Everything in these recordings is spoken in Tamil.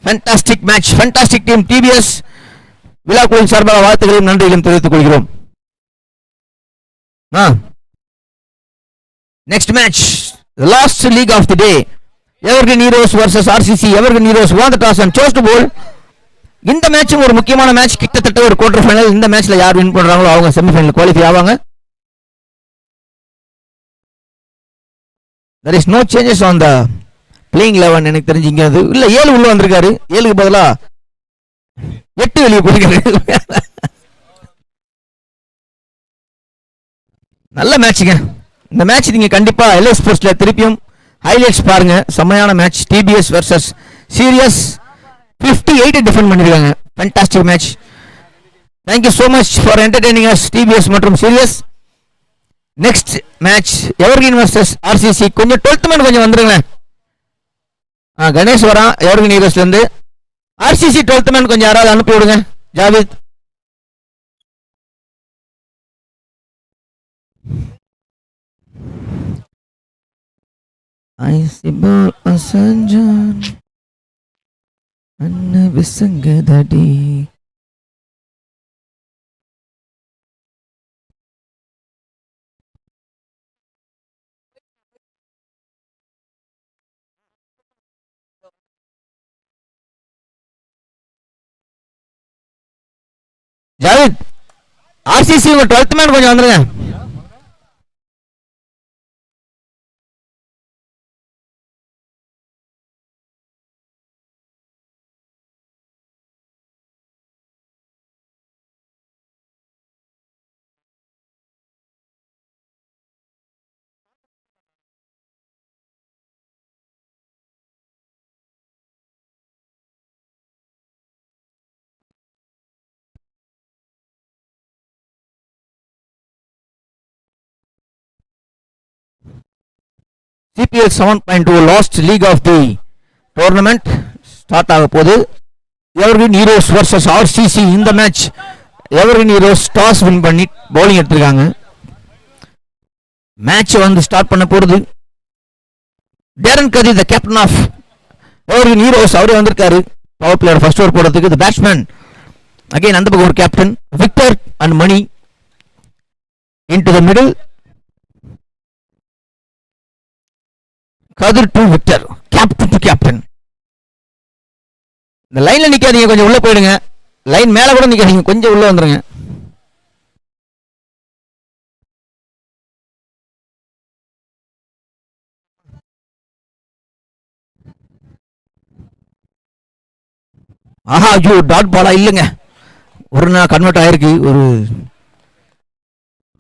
Fantastic match, fantastic team. DPS விழாக்குழுவின் சார்பாக வாழ்த்துக்களையும் நன்றிகளையும் தெரிவித்துக் கொள்கிறோம். Next match, the last league of the day, Evergreen Heroes versus RCC. Evergreen Heroes won the toss and chose to bowl. இந்த மேட்சும் ஒரு முக்கியமான மேட்ச், கிட்டத்தட்ட ஒரு குவார்டர் ஃபைனல். இந்த மேட்ச்ல யார் வின் பண்றாங்களோ அவங்க செமிஃபைனல் குவாலிஃபை ஆவாங்க. there is no changes on the playing 11. எனக்கு தெரிஞ்சுங்க இல்ல 7 உள்ள வந்திருக்காரு, 7க்கு பதிலா 8 வெளியே போயிருக்காரு. நல்ல மேட்சுங்க இந்த மேட்ச். நீங்க கண்டிப்பா எல்ஐ ஸ்போர்ட்ஸ்ல திருப்பியும் ஹைலைட்ஸ் பாருங்க. செம்மையான match. DPS versus Sirius 58 defend பண்ணிருக்காங்க. Fantastic match. Thank you so much for entertaining us DPS மற்றும் Sirius. Next match Evergreen versus RCC. கொஞ்சம் 12th மேன் கொஞ்சம் வந்துருங்க. கணேஷ் வரான் எவர்கிரீன் ஹீரோஸ்ல இருந்து. ஆர்சிசி 12th மேன் கொஞ்சம் யாராவது அனுப்பி விடுங்க. ஜாவித். ஐசிபல் அசஞ்சான் அன்ன விசங்கதடி. ஜாவித், ஆர்சிசி 12th மேன் கொஞ்சம் வந்துருங்க. CPL 7.2 last league of the tournament start ஆக போகுது. Evergreen Heroes versus RCC. இந்த match Evergreen Heroes toss win பண்ணி பவுலிங் எடுத்திருக்காங்க. மேட்ச் வந்து ஸ்டார்ட் பண்ண போறது. Darren Curry the captain of Evergreen Heroes அவரே வந்திருக்காரு பவர் பிளேயர் ஃபர்ஸ்ட் ஓவர் போடுறதுக்கு. தி பேட்ஸ்மேன் அகைன் அந்த பக்கம் ஒரு captain Victor and Mani into the middle. Kathir to Victor, captain to captain. இந்த லைன்ல நிக்காதீங்க, கொஞ்சம் உள்ள போயிடுங்க. லைன் மேல கூட நிக்காதீங்க, கொஞ்சம் உள்ள வந்துருங்க. ஆஹா, ஐயோ டாட் பாலா இல்லைங்க. ஒரு நாள் கன்வெர்ட் ஆயிருக்கு. ஒரு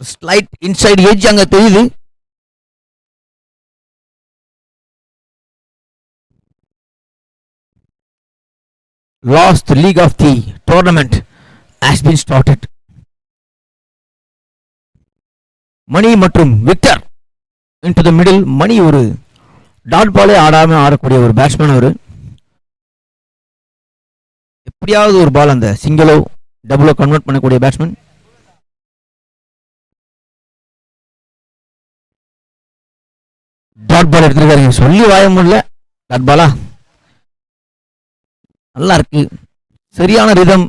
ஸ்லைட் இன்சைட் எட்ஜ் அங்க தெரியுது. Last league of the tournament has been started. மணி மற்றும் விக்டர் into the middle. மணி ஒரு டாட் பாலே ஆடாம ஆடக்கூடிய ஒரு பேட்ஸ்மேன். அவரு எப்படியாவது ஒரு பால் அந்த சிங்கிளோ டபுளோ கன்வெர்ட் பண்ணக்கூடிய பேட்ஸ்மேன். டாட் பால் எடுத்திருக்காருங்க, சொல்லி வாய முடியல. டாட் பாலா நல்லா இருக்கு, சரியான ரிதம்.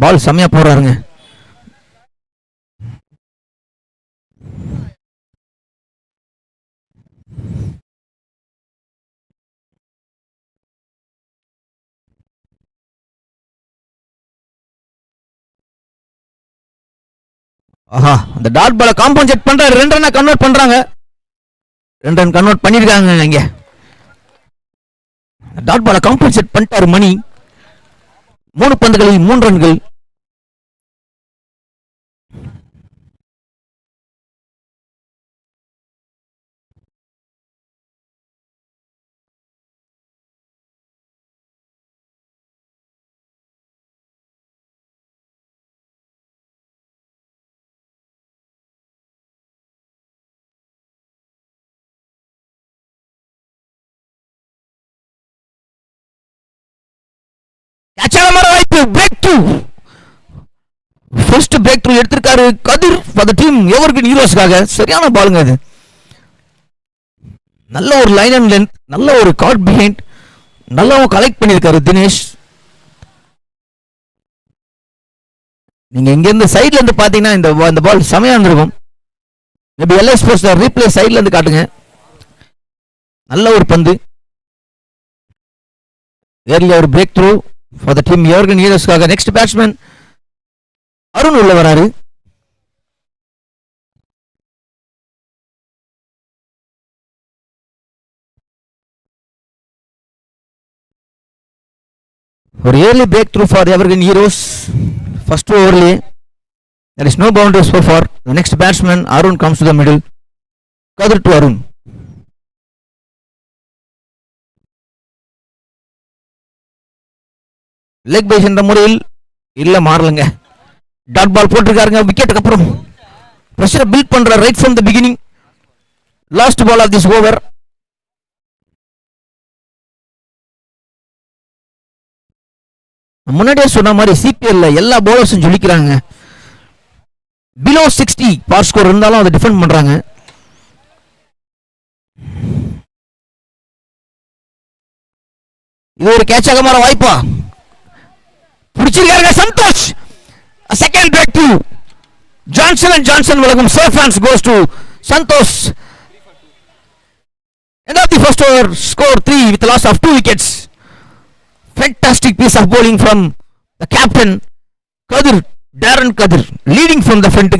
பால் செமையா போடுறாருங்க. ஆஹா, அந்த டாட் பாலை காம்பன்சேட் பண்றாரு. 2 ரன் கன்வெர்ட் பண்றாங்க. 2 ரன் கன்வெர்ட் பண்ணிருக்காங்க. இங்க டாட் பாலை காம்பன்சேட் பண்ணிட்டாரு மணி. 3 பந்துகளில் 3 ரன்கள். ஃபர்ஸ்ட் பிரேக் த்ரூ எடுத்திருக்காரு கதிர் ஃபார் தி டீம் எவர்கிரீன் ஹீரோஸ்க்காக. சரியான பாலுங்க அது. நல்ல ஒரு லைன் அண்ட் லென்த், நல்ல ஒரு காட் பிஹைண்ட், நல்லாவும் கலெக்ட் பண்ணியிருக்காரு தினேஷ். நீங்க இங்க இருந்து சைட்ல இருந்து பாத்தீங்கன்னா இந்த பால் செமையா இருந்திருக்கும். மேபி எல்ஐ ஸ்போர்ட்ஸ் ரீப்ளே சைட்ல இருந்து காட்டுங்க. நல்ல ஒரு பந்து. ஏர்லி ஒரு break through for the team யோர்கன் ஹீரோஸ்க்காக. நெக்ஸ்ட் பேட்ஸ்மேன் அருண் உள்ள வராரு. ஒரு early breakthrough for Evergreen Heroes. First overly, there is no boundaries so far. The next batsman Arun comes to the middle. Kadir to Arun. Leg பைஸ் என்ற முறையில் இல்ல மாறலங்க. Dot ball போட்டிருக்காருங்க. விக்கெட்டுக்கு அப்புறம் பிரஷரை பில்ட் பண்ற right from the beginning. Last ball of this over. முன்னாடியே சொன்ன மாதிரி சிபிஎல்ல எல்லா பவுலர்ஸும் ஜொலிக்கிறாங்க. பிலோ 60 பார் ஸ்கோர் இருந்தாலும் அதை டிஃபெண்ட் பண்றாங்க. இது ஒரு கேட்சாக மாற வாய்ப்பா? பிடிச்சிருக்காருங்க Santosh. Second break through. Johnson and Johnson வழங்கும் safe hands goes to Santosh. End of the first over, score 3 with loss of 2 wickets. Fantastic piece of bowling from the captain Kadir, Darren Kadir, leading from the front.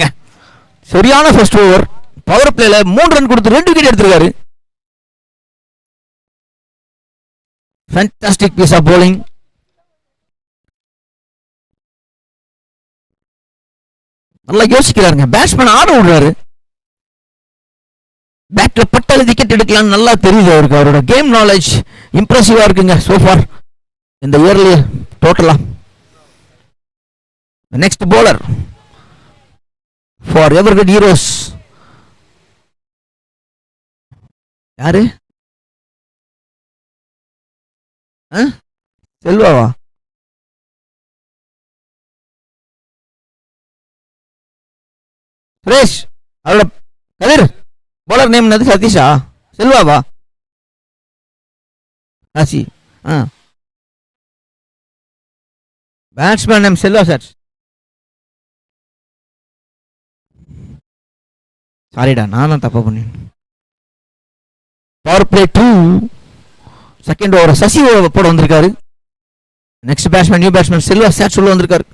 சரியான ஃபர்ஸ்ட் ஓவர். பவர் பிளேல 3 ரன் கொடுத்து 2 விக்கெட் எடுத்திருக்காரு. Fantastic piece of bowling. நல்லா யோசிக்கிறாருங்க. பேட்ஸ்மேன் ஆட விடுறாரு. பேட்ல பட்டால விக்கெட் எடுக்கலாம் நல்லா தெரியுது அவருக்கு. அவரோட கேம் நாலேஜ் இம்ப்ரெசிவா இருக்குங்க சோஃபார் இந்த இயர்லி டோட்டலா. Next bowler for Evergreen heroes யாரு? செல்வாவா? சுரேஷ் அவரோட கதிர் bowler நேம் என்னது? சதீஷா? செல்வாவா? ராசி. Batsman name Selva sir. சாரிடா, நான் தான் தப்பா பண்ணேன். Power play 2 second over Sasi போட வந்திருக்காரு. Next batsman new batsman Selva sir சொல்ல வந்திருக்காரு.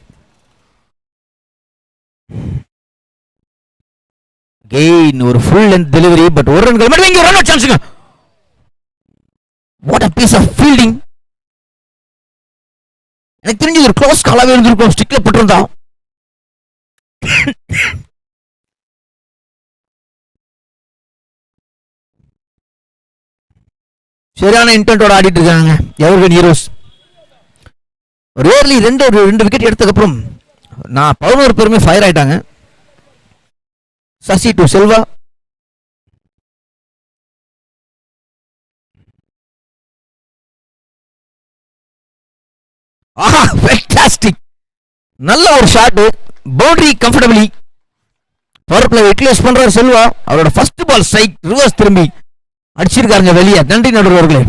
கெயின் ஒரு ஃபுல் லென்த் டெலிவரி. பட் ஒரு ரன்கள் மட்டும் இங்க ரன் அவுட் சான்ஸ்ங்க. What a piece of fielding. எனக்கு தெரிஞ்சு ஒரு க்ளோஸ் காலாவே இருந்திருக்கும். ஸ்டிக்ல போட்டிருந்தா. சரியான இன்டென்ட்டோட ஆடிட்டு இருக்காங்க எவர்கிரீன் ஹீரோஸ். ரேர்லி ரெண்டு விக்கெட் எடுத்ததுக்கு அப்புறம் நான் 11 பேருமே ஃபயர் ஆயிட்டாங்க. சசி டு செல்வா. ஆஹா, ஃபேண்டாஸ்டிக். நல்ல ஒரு shot. Boundary comfortably. Power play utilise பண்றாரு செல்வா. அவரோட ஃபர்ஸ்ட் பால் ஸ்ட்ரைக் ரிவர்ஸ் திரும்பி அடிச்சிருக்காருங்க வெளியே. நன்றி நடுவர்களே.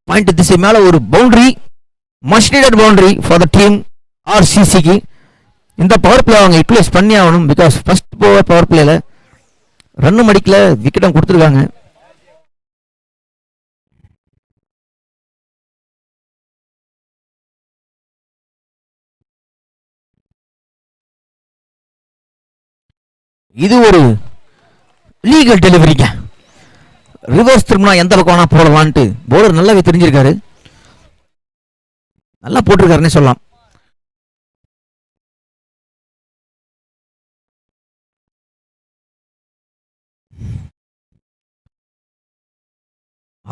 பாயிண்ட் திசை மேல ஒரு boundary, much needed boundary for the team ஆர்சிசிக்கு. இந்த பவர் பிளே அவங்க யூட்டிலைஸ் பண்ணி ஆகணும். பிகாஸ் ஃபர்ஸ்ட் பவர் பிளேல ரன்னும் அடிக்கல, விக்கெட்டும் கொடுத்துருக்காங்க. இது ஒரு லீகல் டெலிவரிங்க. ரிவர்ஸ் திரும்பினா எந்த பக்கம் வேணா போடலான்ட்டு பவுலர் நல்லாவே தெரிஞ்சிருக்காரு. நல்லா போட்டிருக்காருன்னே சொல்லலாம்.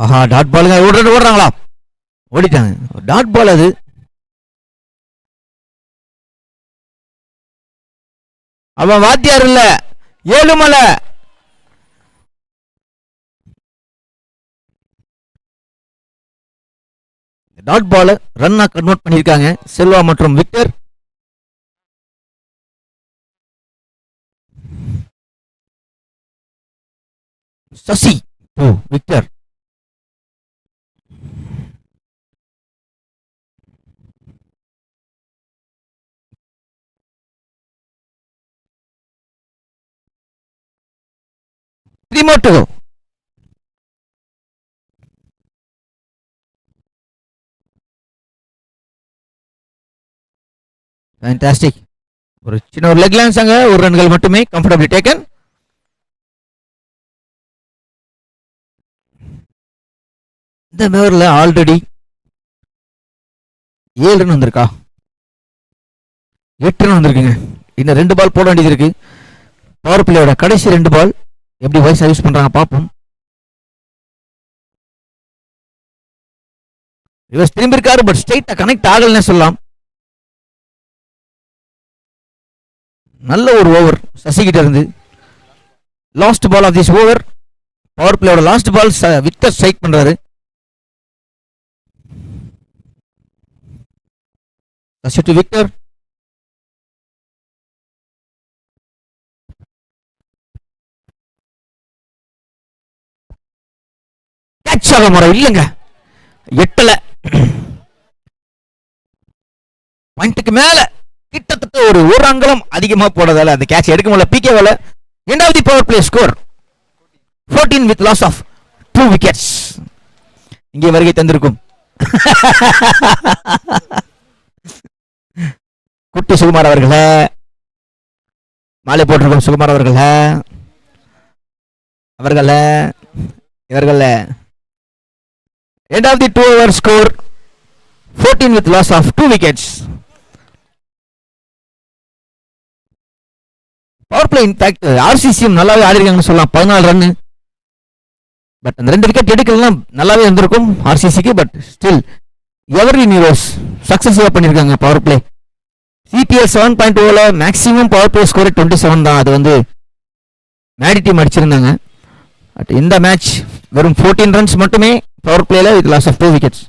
ஆஹா, டாட் பாலுங்க. ஓடுறாங்களா? ஓடிட்டாங்க. டாட் பால் அது. அவன் வாத்தியார் இல்ல, ஏழுமலை. டாட் பால் ரன்னா கன்வெர்ட் பண்ணிருக்காங்க செல்வா மற்றும் Victor. Sasi to Victor. 3 more to go. Fantastic. ஒரு சின்ன ஒரு லெக் லான்ஸ் அங்க ஒரு ரன்கள் மட்டுமே கம்ஃபர்டபிளி டேக்கன். இந்த மேவர்ல ஆல்ரெடி 7 ரன் வந்திருக்கா, 8 ரன் வந்திருக்குங்க. இன்னும் 2 பால் போட வேண்டியது இருக்கு. பவர் பிளேயோட கடைசி 2 பால் எப்படி வைஸ் யூஸ் பண்றாங்க பார்ப்போம். ரிவர்ஸ் திரும்பி இருக்காரு, பட் ஸ்ட்ரைட்டா கனெக்ட் ஆகலன்னு சொல்லலாம். நல்ல ஒரு ஓவர் சசிகிட்ட இருந்து. Last ball of this over, power பிளேயோட லாஸ்ட் பால் விக்டர் ஸ்ட்ரைக் பண்றாரு. Sasi to Victor. கேட்ச் ஆக முறை இல்லைங்க, எட்டல. பாயிண்ட்டுக்கு மேல கிட்டத்தட்ட ஒரு அங்கலம் அதிகமா போனதால அந்த கேட்ச் எடுக்க முடியல பிகேவால. இரண்டாவது power play score 14 with loss of 2 wickets. இங்கே வருகை தந்திருக்கும் குட்டி சுகுமார் அவர்களே, மாலை போட்டிருக்கும் சுகுமார் அவர்களே, இவர்கள இரண்டாவது 2 over score 14 with loss of 2 wickets. Power play in fact ஆர்சிசியும் நல்லாவே ஆடி இருக்காங்கன்னு சொல்லலாம். 14 ரன், பட் அந்த 2 விக்கெட் எடுக்கலாம் நல்லாவே இருந்திருக்கும் ஆர்சிசிக்கு. பட் ஸ்டில் எவர்கிரீன் ஹீரோஸ் சக்சஸிவா பண்ணிருக்காங்க பவர் பிளே. சிபிஎல் 7.0ல மேக்ஸிமம் பவர் பிளே ஸ்கோர் 27 தான். அது வந்து மேடி டீம் அடிச்சிருந்தாங்க. பட் இந்த மேட்ச் வெறும் 14 ரன்ஸ் மட்டுமே பவர் பிளேல with loss of 2 wickets.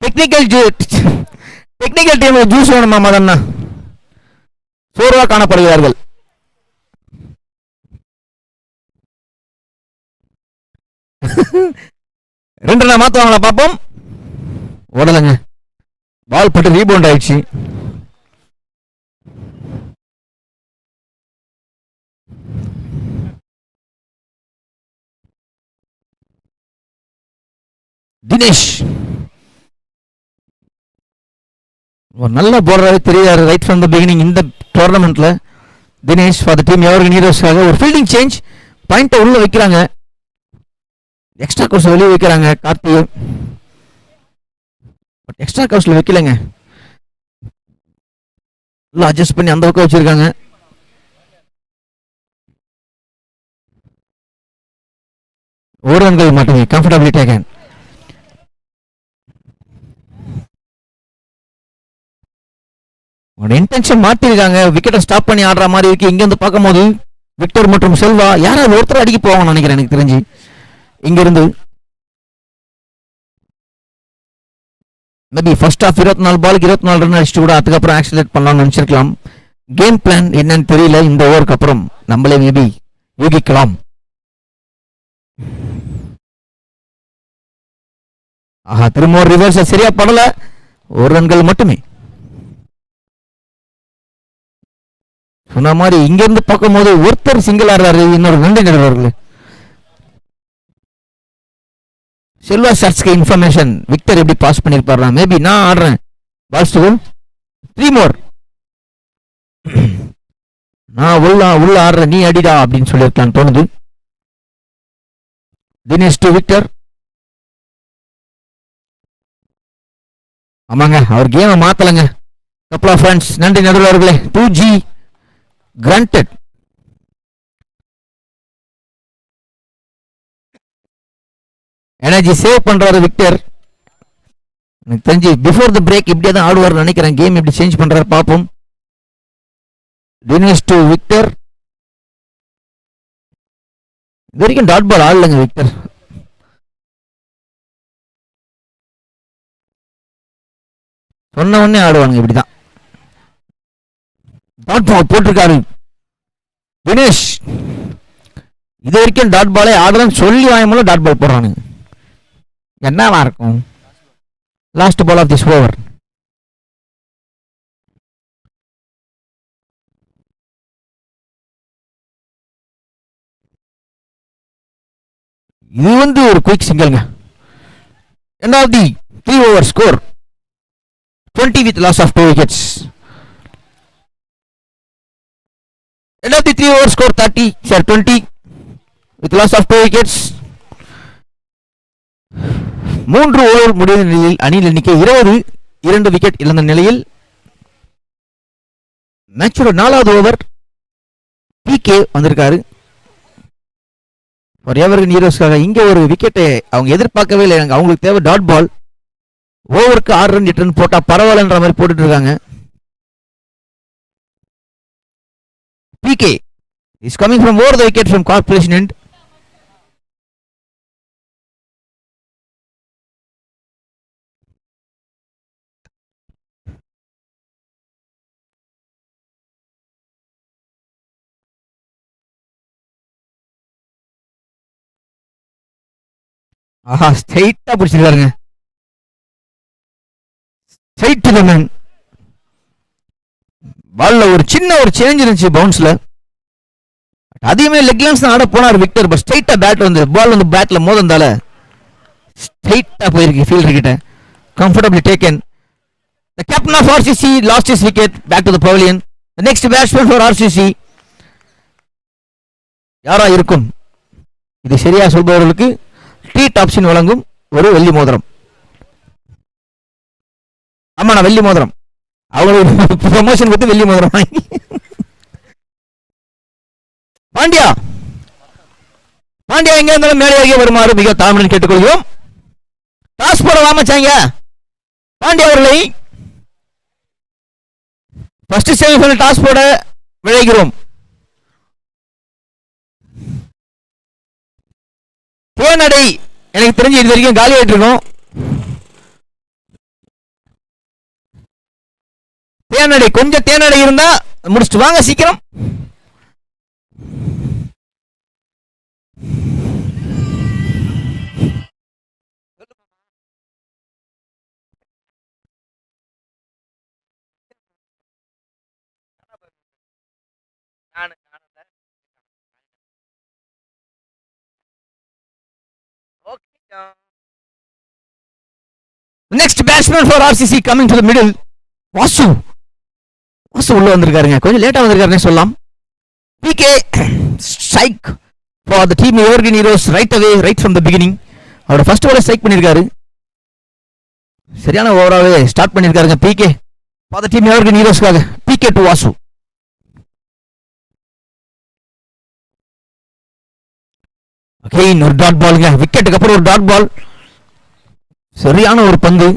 Technical team juice வேணுமா மதன்னா சோர்வா காணப்படுகிறார்கள். ரெண்டு ரன் மாத்துவாங்களா பாப்போம். ஓடலங்க, பால் பட்டு ரீபவுண்ட் ஆயிடுச்சு. தினேஷ் ஒரு நல்ல போலராகவே தெரியாரு ரைட் ஃப்ரம் த பிகினிங் இந்த டோர்னமெண்ட்ல. Dinesh for the team Evergreen ஹீரோஸ்க்காக ஒரு ஃபீல்டிங் சேஞ்ச், பாயிண்ட்டை உள்ள வைக்கிறாங்க, எக்ஸ்ட்ரா கோர்ஸ் வெளியே வைக்கிறாங்க கார்த்திகை. பட் எக்ஸ்ட்ரா கோர்ஸ்ல வைக்கலங்க, எல்லாம் அட்ஜஸ்ட் பண்ணி அந்த பக்கம் வச்சிருக்காங்க. ஒரு ரன்கள் மட்டுமே கம்ஃபர்டபிளி டேக்கன். இன்டென்ஷன் மாட்டிருக்காங்க, விக்கெட்டை ஸ்டாப் பண்ணி ஆடுற மாதிரி இருக்கு. இங்க இருந்து பார்க்கும்போது விக்டர் மற்றும் செல்வா யாராவது ஒருத்தர் அடிக்க போவாங்கன்னு நினைக்கிறேன் எனக்கு தெரிஞ்சு. இங்க இருந்து மேபி ஃபர்ஸ்ட் ஆஃப் 24 பாலுக்கு 24 ரன் அடிச்சுட்டு கூட அதுக்கப்புறம் ஆக்சிலேட் பண்ணலாம்னு நினைச்சிருக்கலாம். கேம் பிளான் என்னன்னு தெரியல. இந்த ஓவருக்கு அப்புறம் நம்மளே மேபி யூகிக்கலாம். ஆஹா, திரும்ப ஒரு ரிவர்ஸ் சரியா பண்ணல, ஒரு ரன்கள் மட்டுமே. சொன்ன மாதிரி இங்க இருந்து பார்க்கும் போது ஒருத்தர் சிங்கிள் ஆடுறாரு, இன்னொரு 2 நடுவர்கள். செல்வா ஷாட்ஸ்க்கு இன்ஃபர்மேஷன் விக்டர் எப்படி பாஸ் பண்ணிருப்பாரு. மேபி நான் ஆடுறேன் பால்ஸ் டு 3 மோர், நான் உள்ள ஆடுறேன் நீ அடிடா அப்படின்னு சொல்லியிருக்கலாம் தோணுது. Dinesh to Victor. ஆமாங்க, அவர் கேமை மாத்தலங்க. கப்ளா ஃப்ரெண்ட்ஸ், நன்றி நடுவர்களே. 2G granted. எனர்ஜி சேவ் பண்றாரு விக்டர். எனக்கு தெரிஞ்சு பிஃபோர் தி பிரேக் இப்படியே தான் ஆடுவார் நினைக்கிறேன். கேம் எப்படி சேஞ்ச் பண்றாரு பாப்போம். Dinesh to Victor. இது வரைக்கும் டாட் பால் ஆடலங்க விக்டர். சொன்ன உடனே ஆடுவாங்க இப்படிதான். டாட் பால் போட்டிருக்காரு தினேஷ். இது வரைக்கும் டாட் பாலே ஆடுறேன்னு சொல்லி வாயமுள்ள டாட் பால் போடுறானுங்க. என்னவா இருக்கும். Last ball of this over. இது வந்து ஒரு குயிக் சிங்கிள்ங்க. End of the 3 over score 20 with loss of 2 wickets. End of the 3 over score 20 with loss of 2 wickets. 3 over முடிந்த நிலையில் அணியில் எண்ணிக்கை 2 விக்கெட் இழந்த நிலையில் மேட்சோட 4வது ஓவர் பிகே வந்திருக்காரு. ஒரு எவர்கிரீன் ஹீரோஸ்க்காக இங்க ஒரு விக்கெட்டை அவங்க எதிர்பார்க்கவே இல்லை. அவங்களுக்கு தேவை டாட் பால். ஓவருக்கு 6 ரன் 8 ரன் போட்டா பரவாயில்லன்ற மாதிரி போட்டுட்டு இருக்காங்க. PK is coming from over the wicket from corporation end. ஆஹா, ஸ்ட்ரைட்டா பிடிச்சிருக்காருங்க. Straight to the man. பால்ல ஒரு சின்ன ஒரு சேஞ்ச் இருந்துச்சு பவுன்ஸ்ல. அதிகமே லெக் லைன்ஸ் தான் ஆட போனார் விக்டர். பட் ஸ்ட்ரைட்டா பேட் வந்து பால் வந்து பேட்ல மோதந்தால ஸ்ட்ரைட்டா போயிருக்கு ஃபீல்டர் கிட்ட. Comfortably taken. The captain of RCC lost his wicket back to the pavilion. The next batsman for RCC யாரா இருக்கும்? இது சரியா சொல்பவர்களுக்கு டி டாப்ஸின் வழங்கும் ஒரு வெள்ளி மோதிரம். ஆமா, நான் வெள்ளி மோதிரம் அவங்களுக்கு ப்ரமோஷன் கொடுத்து வெள்ளி மோதிரம் வாங்கி. பாண்டியா எங்க இருந்தாலும் மேலேயே வருமாறு மிக தாழ்மையுடன் கேட்டுக்கொள்கிறோம். டாஸ் போட வாமச்சாங்க பாண்டியா அவர்களை ஃபர்ஸ்ட் செமிஃபைனல் டாஸ் போட விளைகிறோம். தேனடை எனக்கு தெரிஞ்சு இது வரைக்கும் காலி ஆயிட்டு இருக்கோம். தேனடை கொஞ்சம் தேனடை இருந்தா முடிச்சுட்டு வாங்க சீக்கிரம். Next batsman for RCC coming to the middle. Vasu உள்ள வந்திருக்காருங்க. கொஞ்சம் லேட்டா வந்திருக்காருன்னு சொல்லலாம். PK strike for the team Evergreen Heroes right away, right from the beginning. அவரோட ஃபர்ஸ்ட் ஓவர் ஸ்ட்ரைக் பண்ணிருக்காரு. சரியான ஓவராவே ஸ்டார்ட் பண்ணிருக்காருங்க PK for the team Evergreen Heroesக்காக. PK to Vasu. அகைன் ஒரு டாட் பால்ங்க. விக்கெட்டுக்கு அப்புறம் ஒரு டாட் பால். சரியான ஒரு பந்து.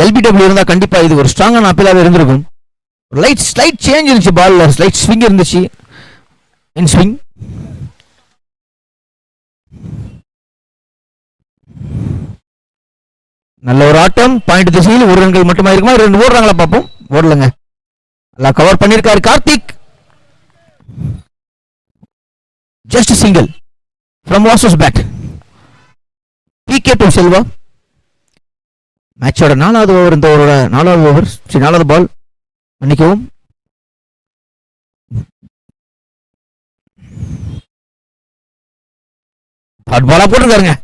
எல்பிடபிள்யூ இருந்தா கண்டிப்பா இது ஒரு ஸ்ட்ராங்கான அப்பீலாவே இருந்திருக்கும். ஸ்லைட் சேஞ்ச் இருந்துச்சு பால்ல. ஸ்லைட் ஸ்விங் இருந்துச்சு. இன் ஸ்விங். நல்ல ஒரு ஆட்டம். பாயிண்ட் திசையில் ஒரு ரன்கள் மட்டுமா இருக்குமா? 2 ஓடுறாங்களா பார்ப்போம். ஓடலங்க. நல்லா கவர் பண்ணிருக்காரு Karthik. Just single from Vasu's bat. PK to Selva. மேட்சோட 4வது ஓவர். இந்த ஓவரோட 4வது ஓவர் 4வது பால் மன்னிக்கவும். டாட் பாலா போட்டிருக்காருங்க.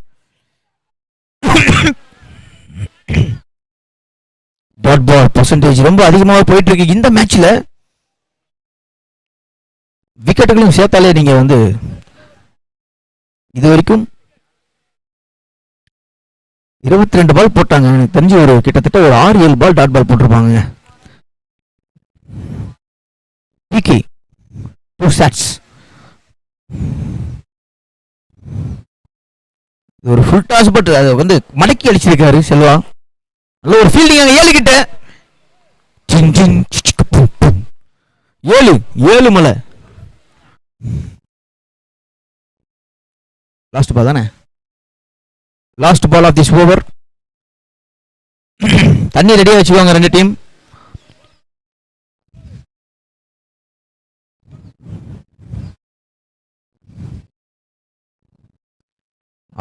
டாட் பால் பர்சன்டேஜ் ரொம்ப அதிகமாக போயிட்டு இருக்கு இந்த மேட்ச்ல. விக்கெட்டுகளும் சேர்த்தாலே நீங்க வந்து இது வரைக்கும் 22 பால் போட்டாங்க. எனக்கு தெரிஞ்சு ஒரு கிட்டத்தட்ட ஒரு 6-7 பால் டாட் பால் போட்டிருப்பாங்க. PK 2 stats. ஒரு ஃபுல் டாஸ் பட் அதை வந்து மடக்கி அடிச்சிருக்காரு செல்வா. நல்ல ஒரு ஃபீல்டிங் அங்க 7 கிட்ட. 7 மலை. லாஸ்ட் பால் தானே. Last ball of this over. தண்ணி ரெடியா வச்சுக்கோங்க ரெண்டு டீம்.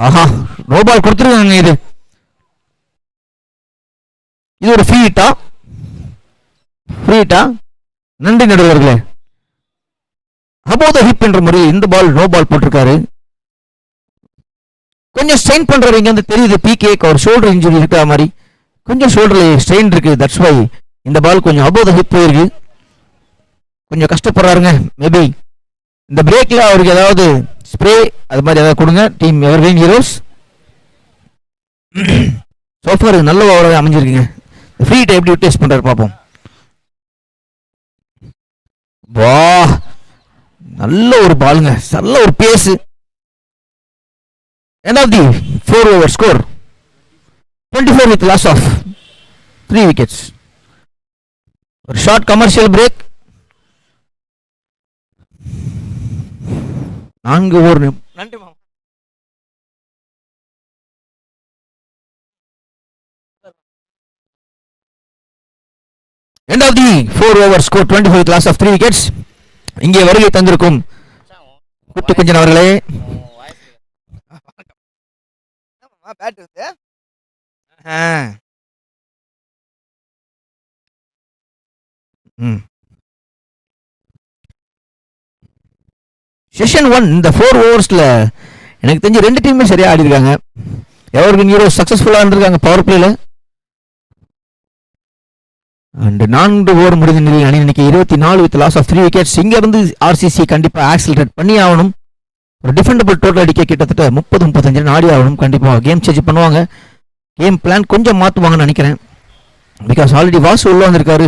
ஆஹா, நோ பால் கொடுத்துருக்காங்க. இது ஒரு ஃப்ரீ ஹிட்டா? நன்றி நடுவர்களே. அபோவ் த ஹிப் என்ற முறையில் இந்த பால் நோ பால் போட்டிருக்காரு. கொஞ்சம் ஸ்ட்ரெயின் பண்றாரு, இங்க வந்து தெரியுது பிகே ஒரு ஷோல்டர் இன்ஜுரி இருக்கிற மாதிரி, கொஞ்சம் ஷோல்டர்ல ஸ்ட்ரெயின் இருக்கு. தட்ஸ் வை இந்த பால் கொஞ்சம் அபோவ் த ஹிப் போயிருக்கு. கொஞ்சம் கஷ்டப்படுறாருங்க. மேபி இந்த பிரேக்ல அவருக்கு ஏதாவது ஸ்ப்ரே அது மாதிரி ஏதாவது கொடுங்க. டீம் எவர்கிரீன் ஹீரோஸ் சோஃபார் நல்ல ஓவராக அமைஞ்சிருக்குங்க. ஃப்ரீ டைம் எப்படி யூட்டிலைஸ் பண்றாரு பார்ப்போம். வா, நல்ல ஒரு பாலுங்க, நல்ல ஒரு base. End of the 4 over score 24 with loss of 3 wickets. ஒரு ஷார்ட் கமர்ஷியல் பிரேக். 4 ஓவர். நன்றி மாமா. End of the 4 over score 24 with loss of 3 wickets. இங்கே வருகை தந்திருக்கும் குட்டு குஞ்சன் அவர்களே. செஷன் 1 இந்த 4 ஓவர்ஸ்ல எனக்கு தெரிஞ்சு 2 டீமுமே சரியா ஆடி இருக்காங்க. எவர்கிரீன் ஹீரோஸ் சக்சஸ்ஃபுல்லா இருந்திருக்காங்க பவர் பிளேல. அண்ட் 4 ஓவர் முடிந்த நிலையில் அணி இன்னைக்கு 24 வித் லாஸ் ஆஃப் 3 விக்கெட்ஸ். இங்க இருந்து ஆர்சிசி கண்டிப்பா ஆக்சிலரேட் பண்ணி ஆகணும். ஒரு டிஃபெண்டபிள் டோட்டல் அடிக்க கிட்டத்தட்ட 30-35 ஆடி ஆகணும். கண்டிப்பா கேம் சேஞ்ச் பண்ணுவாங்க. கேம் பிளான் கொஞ்சம் மாற்றுவாங்கன்னு நினைக்கிறேன். பிகாஸ் ஆல்ரெடி வாசு உள்ள வந்திருக்காரு.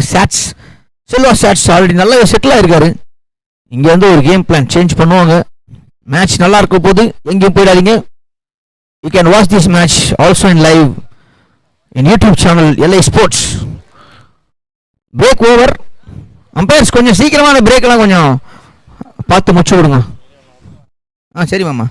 செல்வா சாட்ஸ் ஆல்ரெடி நல்லாவே செட்டில் ஆயிருக்காரு. இங்க வந்து ஒரு கேம் பிளான் சேஞ்ச் பண்ணுவாங்க. மேட்ச் நல்லா இருக்க போது எங்கேயும் போயிடாதீங்க. You can watch this match also in live in YouTube channel LI sports. Break over. Umpires கொஞ்சம் சீக்கிரமான பிரேக் எல்லாம் கொஞ்சம் பார்த்து முடிச்சு விடுங்க. சரி மாமா.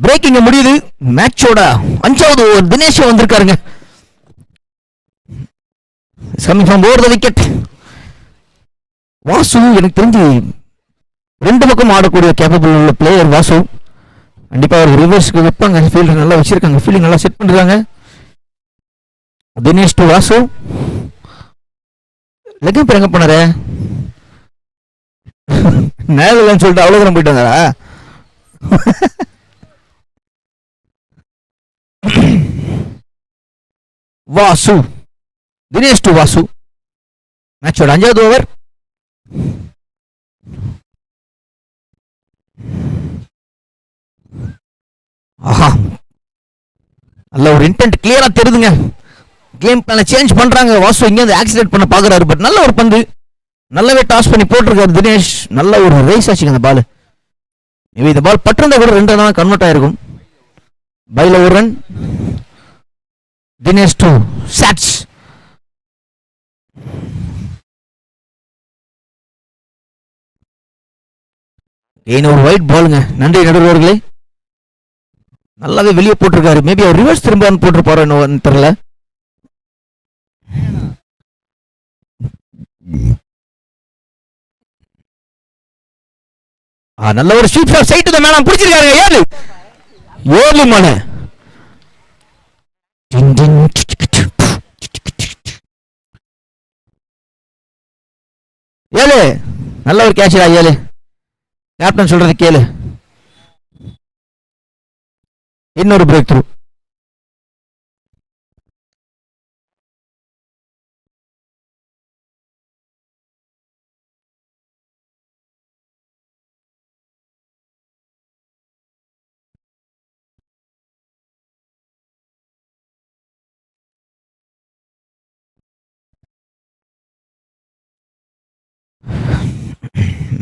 பிரேக் இங்க முடியுது. மேட்சோட 5வது ஓவர் தினேஷ் வந்திருக்காருங்க. coming from over the wicket. Vasu எனக்கு தெரிஞ்சு 2 பக்கம் ஆடக்கூடிய கேப்பபிள் உள்ள பிளேயர் வாசு. கண்டிப்பா ஒரு ரிவர்ஸ்க்கு வைப்பாங்க. ஃபீல்டர் நல்லா வச்சிருக்காங்க, ஃபீல்டிங் நல்லா செட் பண்ணிருக்காங்க. தினேஷ் டு வாசு. லெக்கம் பேர் எங்க போனாரு? நேரில் சொல்லிட்டு அவ்வளோ தூரம் போயிட்டு வந்தாரா? வாசு, தினேஷ் டு வாசு. மேட்சோட 5வது ஓவர். ஆஹா, நல்ல ஒரு இன்டென்ட் கிளியரா தெரியுதுங்க. கேம் பிளான சேஞ்ச் பண்றாங்க. வாசு இங்க வந்து ஆக்சிடென்ட் பண்ண பாக்குறாரு. பட் நல்ல ஒரு பந்து, நல்லாவே டாஸ் பண்ணி போட்டிருக்காரு தினேஷ். நல்ல ஒரு ரேஸ் ஆச்சுங்க அந்த பால். இந்த பால் பட்டிருந்தா கூட 2 ரன் கன்வெர்ட் ஆயிருக்கும். பைல ஒரு ரன். தினேஷ் டு சாட்ஸ். ஒரு ஒயிட் பாலுங்க. நன்றி நடுவர்களே. நல்லாவே வெளியே போட்டிருக்காரு. மேபி அவர் ரிவர்ஸ் திரும்ப போட்டிருப்பாரு தெரியல. நல்ல ஒரு sweep shot side to the man பிடிச்சிருக்காரு. 7 மன நல்ல ஒரு கேட்ச். 7 கேப்டன் சொல்றது கேளு. இன்னொரு break through.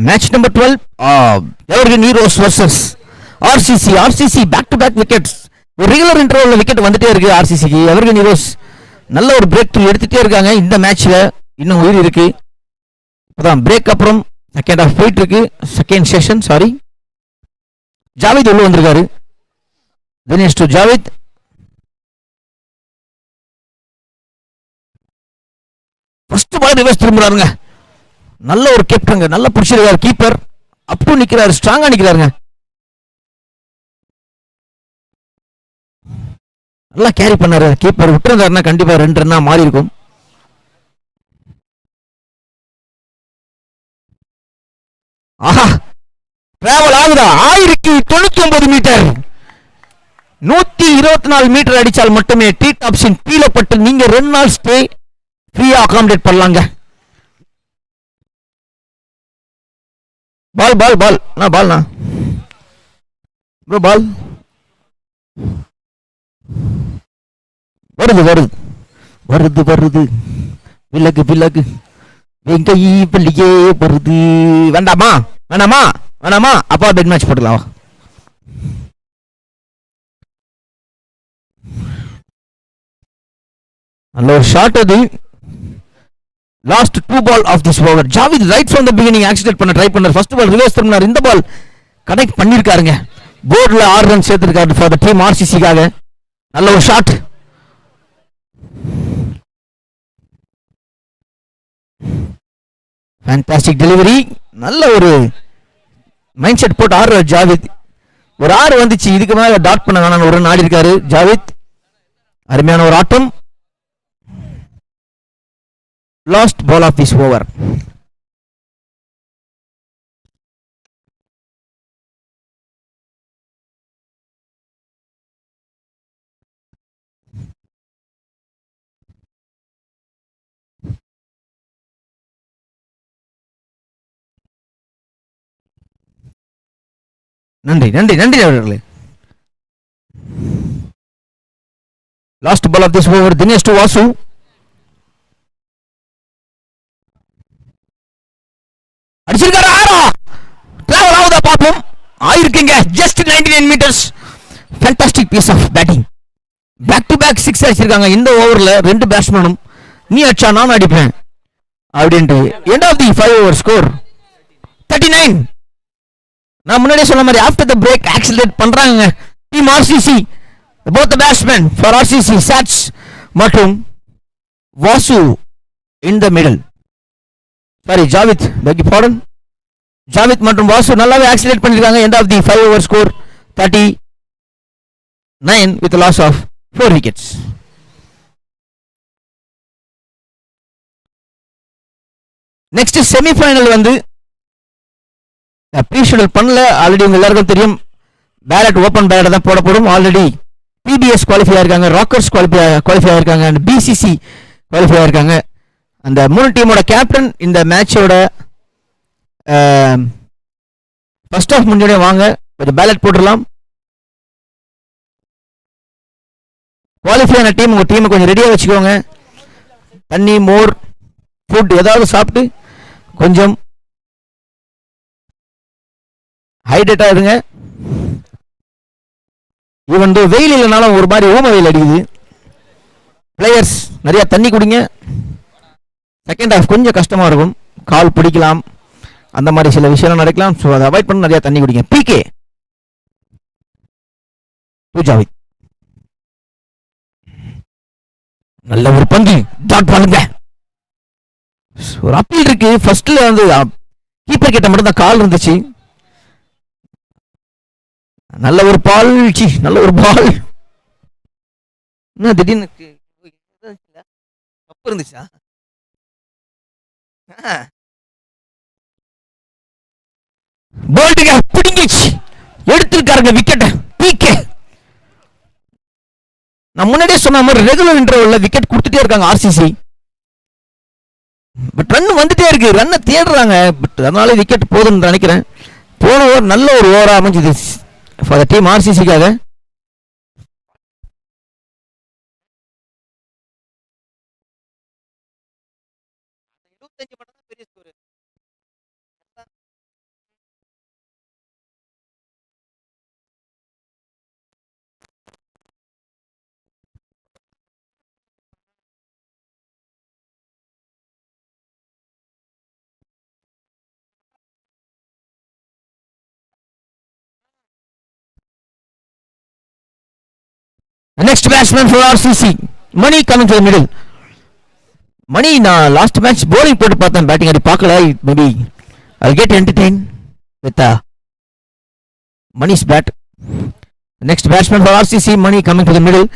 Match number 12, Evergreen Heroes versus RCC. RCC back to back wickets. ஒரு ரெகுலர் இன்டர்வல்ல விக்கெட் வந்துட்டே இருக்கு ஆர்சிசிக்கு. எவர்கிரீன் ஹீரோஸ் நல்ல ஒரு பிரேக் த்ரூ எடுத்துட்டே இருக்காங்க. இந்த மேட்ச்ல இன்னும் உயிர் இருக்கு. அதான் பிரேக் அப்புறம் செகண்ட் ஹாஃப் போயிட்டு இருக்கு. Second session sorry. ஜாவித் உள்ள வந்திருக்காரு. Dinesh to Javid. First ball reverse திரும்புறாருங்க. நல்ல ஒரு கேப்டனுங்க, நல்ல பிடிச்சிருக்காரு கீப்பர். அப்பு நிக்கிறாரு, ஸ்ட்ராங்கா நிக்கிறாருங்க. நல்லா கேரி பண்ணாரு கீப்பர். விட்டுருந்தாருன்னா கண்டிப்பா 2 ரன்னா மாறி இருக்கும். ஆஹா, டிராவல் ஆகுதா? 1099 மீட்டர். 124 மீட்டர் அடிச்சால் மட்டுமே டீ டாப்ஸின் கீழே பட்டு நீங்க 2 நாள் ஸ்டே ஃப்ரீயா அகாமடேட் பண்ணலாங்க. பால் பால் பால் நான் பால்ண்ணா ப்ரோ, பால் வருது வருது வருது வருது, விலகு விலகு, வெங்கை பள்ளியே வருது. வேண்டாமா வேணாமா வேணாமா, அப்பா பெட் மேட்ச் போட்டுக்கலாம். நல்ல ஒரு ஷாட் அது. Last 2 ball of this over. Javed right from the beginning accident பண்ண ட்ரை பண்ணார். ஃபர்ஸ்ட் பால் ரிவர்ஸ் திரும்பினார். இந்த பால் கனெக்ட் பண்ணிருக்காருங்க. போர்டுல 6 ரன் சேர்த்திருக்காரு ஃபார் தி டீம் ஆர்சிசிக்காக. நல்ல ஒரு ஷாட். Fantastic delivery. நல்ல ஒரு மைண்ட் செட் போட்டு ஆடுறார் ஜாவித். ஒரு 6 வந்துச்சு, இதுக்கு மேல டாட் பண்ண வேணாம்னு ஒரு நாடி இருக்காரு ஜாவித். அருமையான ஒரு ஆட்டம். Last ball of this over. நன்றி நன்றி நன்றி அவர்களே. Last ball of this over. Dinesh to Vasu. அடிச்சிருக்காரு. ஆறா டிராவல் ஆகுதா பாப்போம். ஆயிருக்குங்க. Just 99 metres. Fantastic piece of batting. Back to back 6 அடிச்சிருக்காங்க இந்த ஓவர்ல. 2 பேட்ஸ்மேனும் நீ அடிச்சா நான் அடிப்பேன் அப்படின்ட்டு. End of the 5 over score 39. நான் முன்னாடியே சொன்ன மாதிரி ஆஃப்டர் த பிரேக் ஆக்சிலேட் பண்றாங்க team RCC. both the batsmen for RCC Sats மற்றும் Vasu in the middle. Sorry Javid, beg your pardon. Javid மற்றும் வாசு நல்லாவே ஆக்சிலேட் பண்ணிருக்காங்க. End of the 5 over score 39 with a loss of 4 wickets. Next semifinal வந்து ப்ரீஷெடியூல் பண்ணல. ஆல்ரெடி உங்க எல்லாருக்கும் தெரியும், பேலட் ஓப்பன் பேலட் தான் போடப்படும். ஆல்ரெடி பிபிஎஸ் குவாலிஃபை ஆயிருக்காங்க, ராக்கர்ஸ் குவாலிஃபை ஆயிருக்காங்க, அண்ட் பிசிசி குவாலிஃபை ஆயிருக்காங்க. அந்த 3 டீமோட கேப்டன் இந்த மேட்சோட ஃபர்ஸ்ட் ஆஃப் முன்னாடியே வாங்க கொஞ்சம் பேலட் போட்டுடலாம். குவாலிஃபை ஆன டீம் உங்க டீமை கொஞ்சம் ரெடியாக வச்சுக்கோங்க. தண்ணி, மோர், ஃபுட் ஏதாவது சாப்பிட்டு கொஞ்சம் ஹைட்ரேட்டாக இருங்க. ஈவன் தோ வெயில் இல்லைனாலும் ஒரு மாதிரி ஊம வெயில் அடிக்குது. பிளேயர்ஸ் நிறைய தண்ணி குடிங்க. செகண்ட் ஹாஃப் கொஞ்சம் கஷ்டமாக இருக்கும், கால் பிடிக்கலாம், அந்த மாதிரி சில விஷயம் நடக்கலாம். ஸோ அதை அவாய்ட் பண்ணி நிறைய தண்ணி குடிங்க. பிகே ஜாவித் நல்ல ஒரு பந்து டாட் பண்ணுங்க. ஒரு அப்பீல் இருக்கு. ஃபர்ஸ்ட்ல வந்து கீப்பர் கிட்ட மட்டும் தான் கால் இருந்துச்சு. நல்ல ஒரு பால், நல்ல ஒரு பால். என்ன திடீர்னு தப்பு இருந்துச்சா? போல்டுங்க பிடிங்கிச்சு, எடுத்திருக்காருங்க விக்கெட். பிகே நான் முன்னாடியே சொன்ன மாதிரி ரெகுலர் இன்டர்வல்ல விக்கெட் கொடுத்துட்டே இருக்காங்க ஆர்சிசி. பட் ரன் வந்துட்டே இருக்கு, ரன்னை தேடுறாங்க. பட் அதனால விக்கெட் போதுன்னு நினைக்கிறேன். போன ஓவர் நல்ல ஒரு ஓவரா அமைஞ்சது ஃபார் த டீம் ஆர்சிசிக்காக. Next batsman for RCC, Mani coming to the middle. Mani நான் லாஸ்ட் மேட்ச் bowling போட்டு பார்த்தேன், பேட்டிங் அடி பார்க்கல. Maybe I'll get entertained. with Mani's bat. Next batsman for RCC, Mani coming to the middle.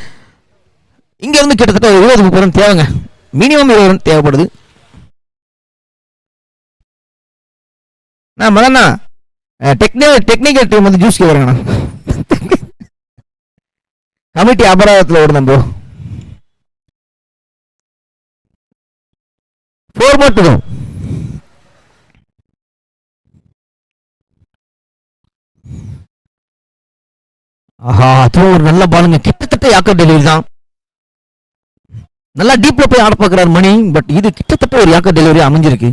இங்க இருந்து கிட்டத்தட்ட 20-30 ரன் தேவைங்க, மினிமம் 20 ரன் தேவைப்படுது. நான் மதண்ணா டெக்னிக்கல் டீம் வந்து ஜூஸ் கேட்குறேங்கண்ணா. கமிட்டி அபராதத்தில் ஓடுனோம் ப்ரோ. 4 மட்டும். ஆஹா, அதுவும் ஒரு நல்ல பாலுங்க, கிட்டத்தட்ட யாக்கர் டெலிவரி தான். நல்லா டீப்ல போய் ஆட பார்க்குறாரு மணி, பட் இது கிட்டத்தட்ட ஒரு யாக்கர் டெலிவரி அமைஞ்சிருக்கு.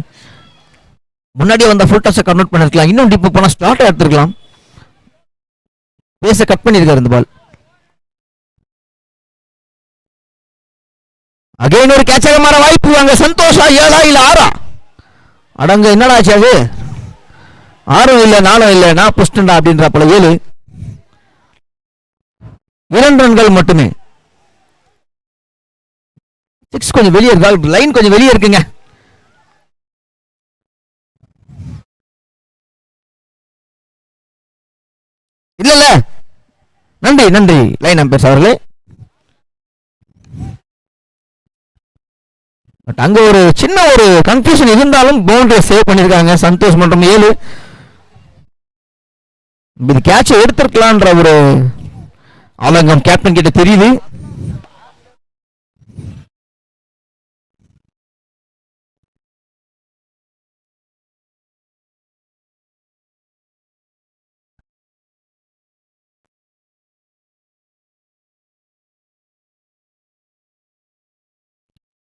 முன்னாடியே வந்த ஃபுல் டாஸை கன்வெர்ட் பண்ணிருக்கலாம், இன்னும் டீப் போனால் ஸ்டார்ட் எடுத்துருக்கலாம். பேஸை கட் பண்ணியிருக்காரு இந்த பால். அகைன் ஒரு கேட்சாக மாற வாய்ப்பு. அங்க சந்தோஷா 7 இல்ல 6? அடங்க, என்னடா ஆச்சு அது? 6 இல்ல 4 இல்ல, நான் புஷ்டா அப்படின்ற போல 7. 2 ரன்கள் மட்டுமே. 6 கொஞ்சம் வெளியே இருக்கு, லைன் கொஞ்சம் வெளியே இருக்குங்க. இல்ல இல்ல, நன்றி நன்றி லைன் அம்பையர்ஸ் அவர்களே. பட் அங்க ஒரு சின்ன ஒரு கன்ஃபியூஷன் இருந்தாலும் பவுண்டரி சேவ் பண்ணிருக்காங்க. சந்தோஷ் மற்றும் 7. இது கேட்ச் எடுத்திருக்கலான்ற ஒரு ஆலங்கம் கேப்டன் கிட்ட தெரியுது.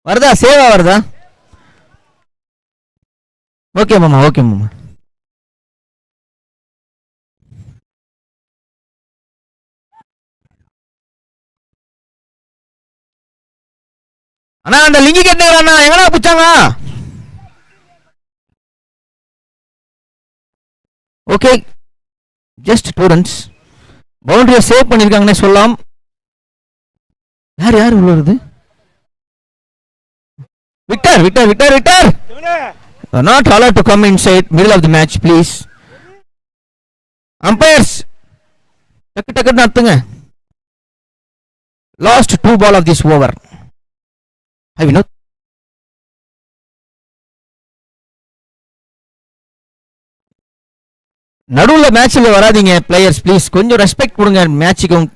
வருதா, சேவா வருதா? ஓகே மாமா, ஓகே மாமா. அண்ணா அந்த லிங்கி கேட்டா எங்கடா புச்சாங்க? Okay, just 2 runs. பவுண்டரியை சேவ் பண்ணிருக்காங்கன்னு சொல்லலாம். யார் யார் உள்ள வருது? Victor, Victor, Victor, Victor! Not allowed to come inside middle of the match, please. Umpires, டக்கு டக்கு நடத்துங்க. Last 2 ball of this over. Hi Vinod. நடுவுல மேட்ச்ல வராதீங்க பிளேயர்ஸ், ப்ளீஸ் கொஞ்சம் ரெஸ்பெக்ட் கொடுங்க மேட்சுக்கும்.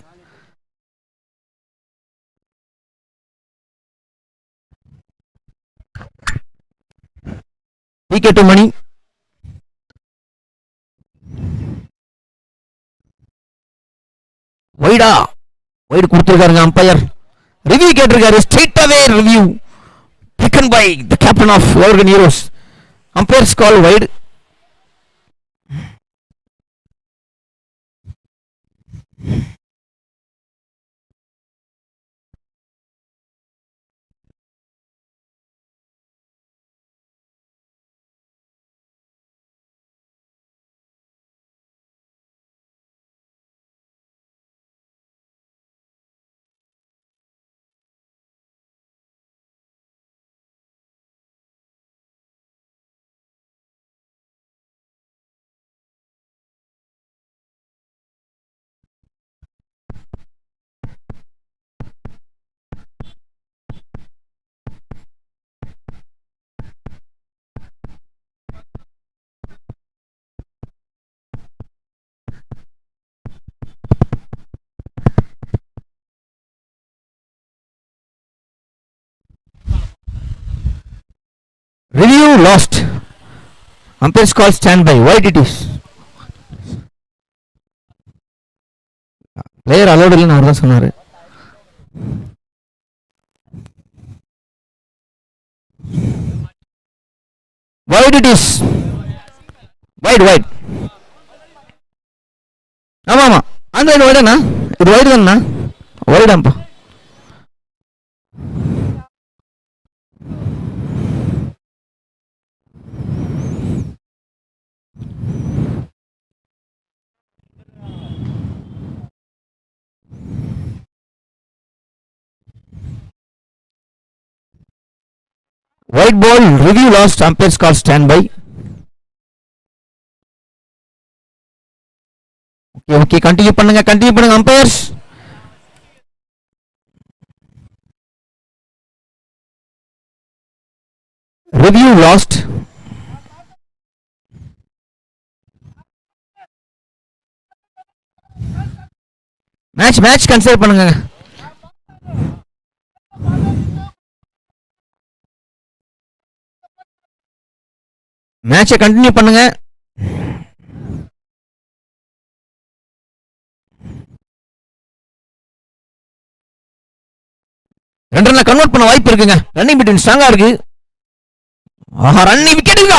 விக்கெட் மணி. வைடா, வைடு கொடுத்திருக்காருங்க அம்பையர். ரிவ்யூ கேட்டிருக்காரு, straight away review taken by the captain of ஓர்கன் Heroes. Umpires call wide. Review lost. Umpires call standby. Why did it? Player allowed இல்லைன்னு அவர் தான் சொன்னாரு. Wide it is. Wide, wide. ஆமா ஆமா, அந்த இது வைடா, இது வைடு தானா? வைடாம்பா. White ball, review lost, umpires call standby. Okay continue பண்ணுங்க umpires. Review lost. Match consider பண்ணுங்க. மேட்சை கண்டினியூ பண்ணுங்க. ரெண்டு ரன்ல கன்வெர்ட் பண்ண வாய்ப்பு இருக்குங்க. ரன்னிங் பிட்வீன் ஸ்ட்ராங்கா இருக்கு. ஆஹா ரன்னிங் விக்கெட்டுங்க.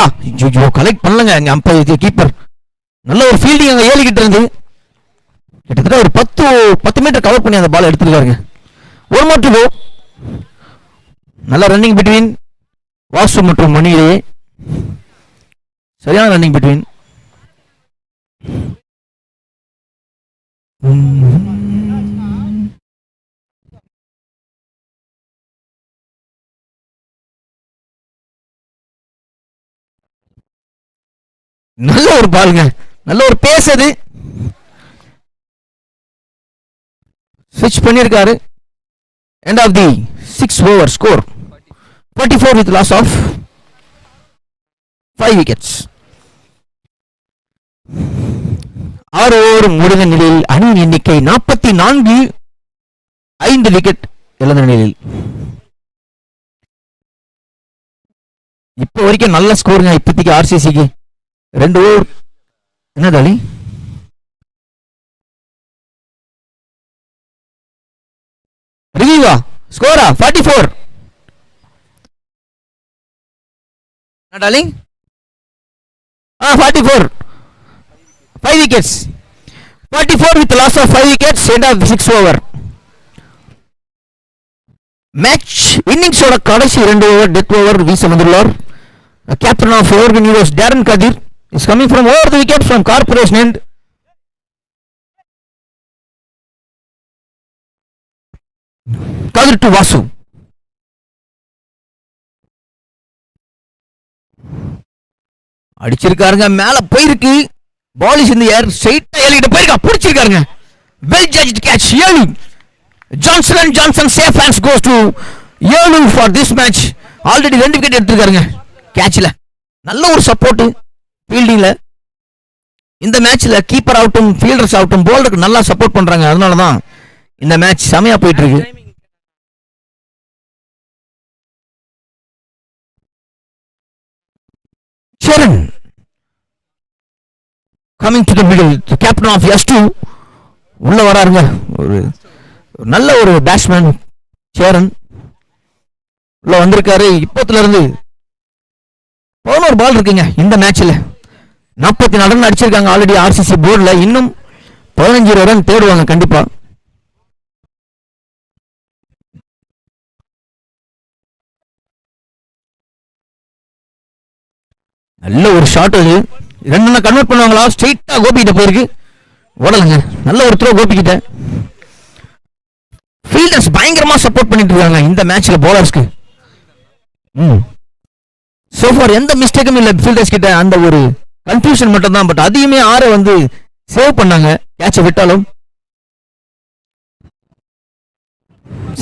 ஐயோ கலெக்ட் பண்ணலங்க அங்க அம்பையர் கீப்பர். நல்ல ஒரு ஃபீல்டிங் அங்க 7 கிட்ட இருந்து கிட்டத்தட்ட ஒரு 10 மீட்டர் கவர் பண்ணி அந்த பால் எடுத்துருக்காருங்க. ஒரு மாற்று கோ. நல்ல ரன்னிங் பிட்வீன் வாசு மற்றும் மணியிலே. சரியான ரன்னிங் பிட்வீன். நல்ல ஒரு பாலுங்க. நல்ல ஒரு பேஸ் அது. ஸ்விட்ச் பண்ணியிருக்காரு. End of the 6 over score 44 with loss of 5 wickets. 6 over முடிந்த நிலையில் அணியின் எண்ணிக்கை 44, 5 விக்கெட் இழந்த நிலையில். இப்போ வரைக்கும் நல்ல ஸ்கோருங்க இப்போதைக்கு ஆர்சிசிக்கு. 2 ஓவர் என்ன தாலி ரிவ்யூவா ஸ்கோரா 44. Darling 44, 5 wickets. 44 with loss of 5 wickets end of 6 over. Match இன்னிங்ஸோட கடைசி 2 ஓவர் டெத் ஓவர் வீச வந்துள்ளார். Captain of Evergreen Heroes Darren Kathir is coming from over the wicket from corporation end. Kathir to Vasu. அடிச்சிருக்காருங்க. மேல போயிருக்கு. Ball is in the air. ஸ்ட்ரைட்டா ஏலிட்ட போயிருக்கா. புடிச்சிருக்காருங்க. Well judged catch. Elu Johnson and Johnson safe hands goes to Elu for this match. Already 2 wicket எடுத்துருக்காருங்க கேட்ச்ல. நல்ல ஒரு சப்போர்ட் ஃபீல்டிங்ல. இந்த மேட்ச்ல கீப்பர் ஆகட்டும் ஃபீல்டர்ஸ் ஆகட்டும் போல்டருக்கு நல்லா சப்போர்ட் பண்றாங்க. அதனாலதான் இந்த மேட்ச் செமையா போயிட்டு இருக்கு. Sharon coming to the middle, the captain of S2 உள்ள வராருங்க. ஒரு நல்ல ஒரு பேட்ஸ்மேன் சேரன் உள்ள வந்திருக்காரு. இப்போத்துல இருந்து 11 பால் இருக்குங்க இந்த மேட்ச்ல. 44 ரன் அடிச்சிருக்காங்க ஆல்ரெடி ஆர்சிசி போர்டுல. இன்னும் 15 ரன் தேடுவாங்க கண்டிப்பா. நல்ல ஒரு ஷாட் அது. 2 ரன் கன்வெர்ட் பண்ணுவாங்களா? ஸ்ட்ரைட்டா கோபி கிட்ட போயிருக்கு. ஓடலங்க. நல்ல ஒரு த்ரோ கோபி கிட்ட. ஃபீல்டர்ஸ் பயங்கரமா சப்போர்ட் பண்ணிட்டு இருக்காங்க இந்த மேட்ச்ல போலர்ஸ்க்கு. சோ ஃபார் எந்த மிஸ்டேக்கும் இல்ல ஃபீல்டர்ஸ் கிட்ட. அந்த ஒரு கன்ஃபியூஷன் மட்டும் தான். பட் அதையுமே ஆற வந்து சேவ் பண்ணாங்க கேட்சை விட்டாலும்.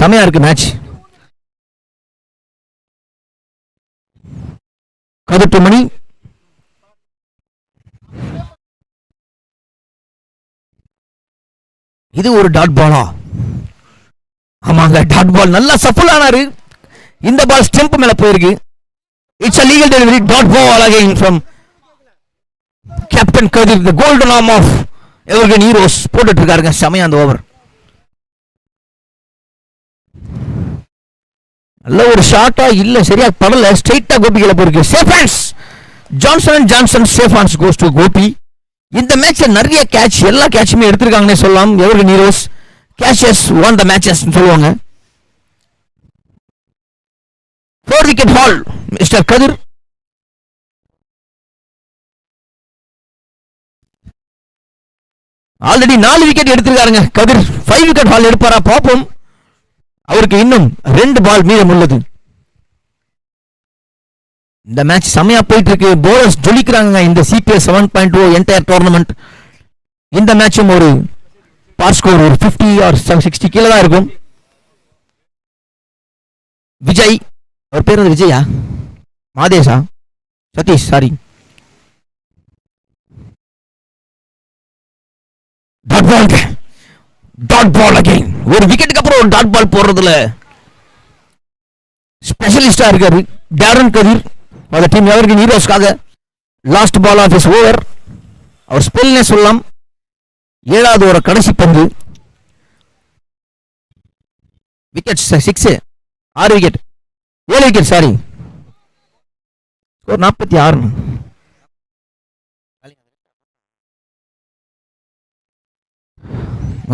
செமையா இருக்கு மேட்ச். கதிர் மணி. இது ஒரு டாட் பாலா? ஆமாங்க டாட் பால். நல்லா சஃபல் ஆனாரு. இந்த பால் ஸ்டெம்ப் மேல போயிருக்கு. It's a legal delivery. Dot ball again from captain Kathir, the golden arm of evergreen heroes போட்டுட்டு இருக்காருங்க செமையா அந்த ஓவர். நல்ல ஒரு ஷாட்டா இல்ல சரியா படல. ஸ்ட்ரைட்டா கோபிக்குள்ள போயிருக்கு. Safe hands. Johnson and Johnson safe hands goes to Gopi. இந்த மேட்ச்ல நிறைய கேட்ச் எல்லா கேட்சுமே எடுத்திருக்காங்கன்னே சொல்லலாம். Evergreen heroes catches win the matches சொல்லுவாங்க. 4 wicket haul mister Kathir. Already 4 wicket எடுத்திருக்காருங்க கதிர். 5 wicket haul எடுப்பாரா பாப்போம். அவருக்கு இன்னும் 2 பால் மீதம் உள்ளது. இந்த மேட்ச் செமையா போயிட்டு இருக்கு. போலர்ஸ் ஜொலிக்கிறாங்க இந்த சிபிஎஸ் 7.0 என்டையர் டோர்னமெண்ட். இந்த மேட்சும் ஒரு பார் ஸ்கோர் ஒரு 50 ஆர் 60 கீழே தான் இருக்கும். விஜய், அவர் பேர் விஜயா மாதேஷா Sathish sorry. Dot ball again. ஒரு விக்கெட்டுக்கு அப்புறம் ஒரு டாட் பால் போடுறதுல ஸ்பெஷலிஸ்டா இருக்காரு டாரன் கதிர். அந்த டீம் எவர்கிரீன் ஹீரோஸ்க்காக last ball of is over. அவர் ஸ்பெல்னே சொல்லலாம். 7வது ஓவர் கடைசி பந்து. Wicket 6, 6 wicket, 7 wicket sorry. Score 46.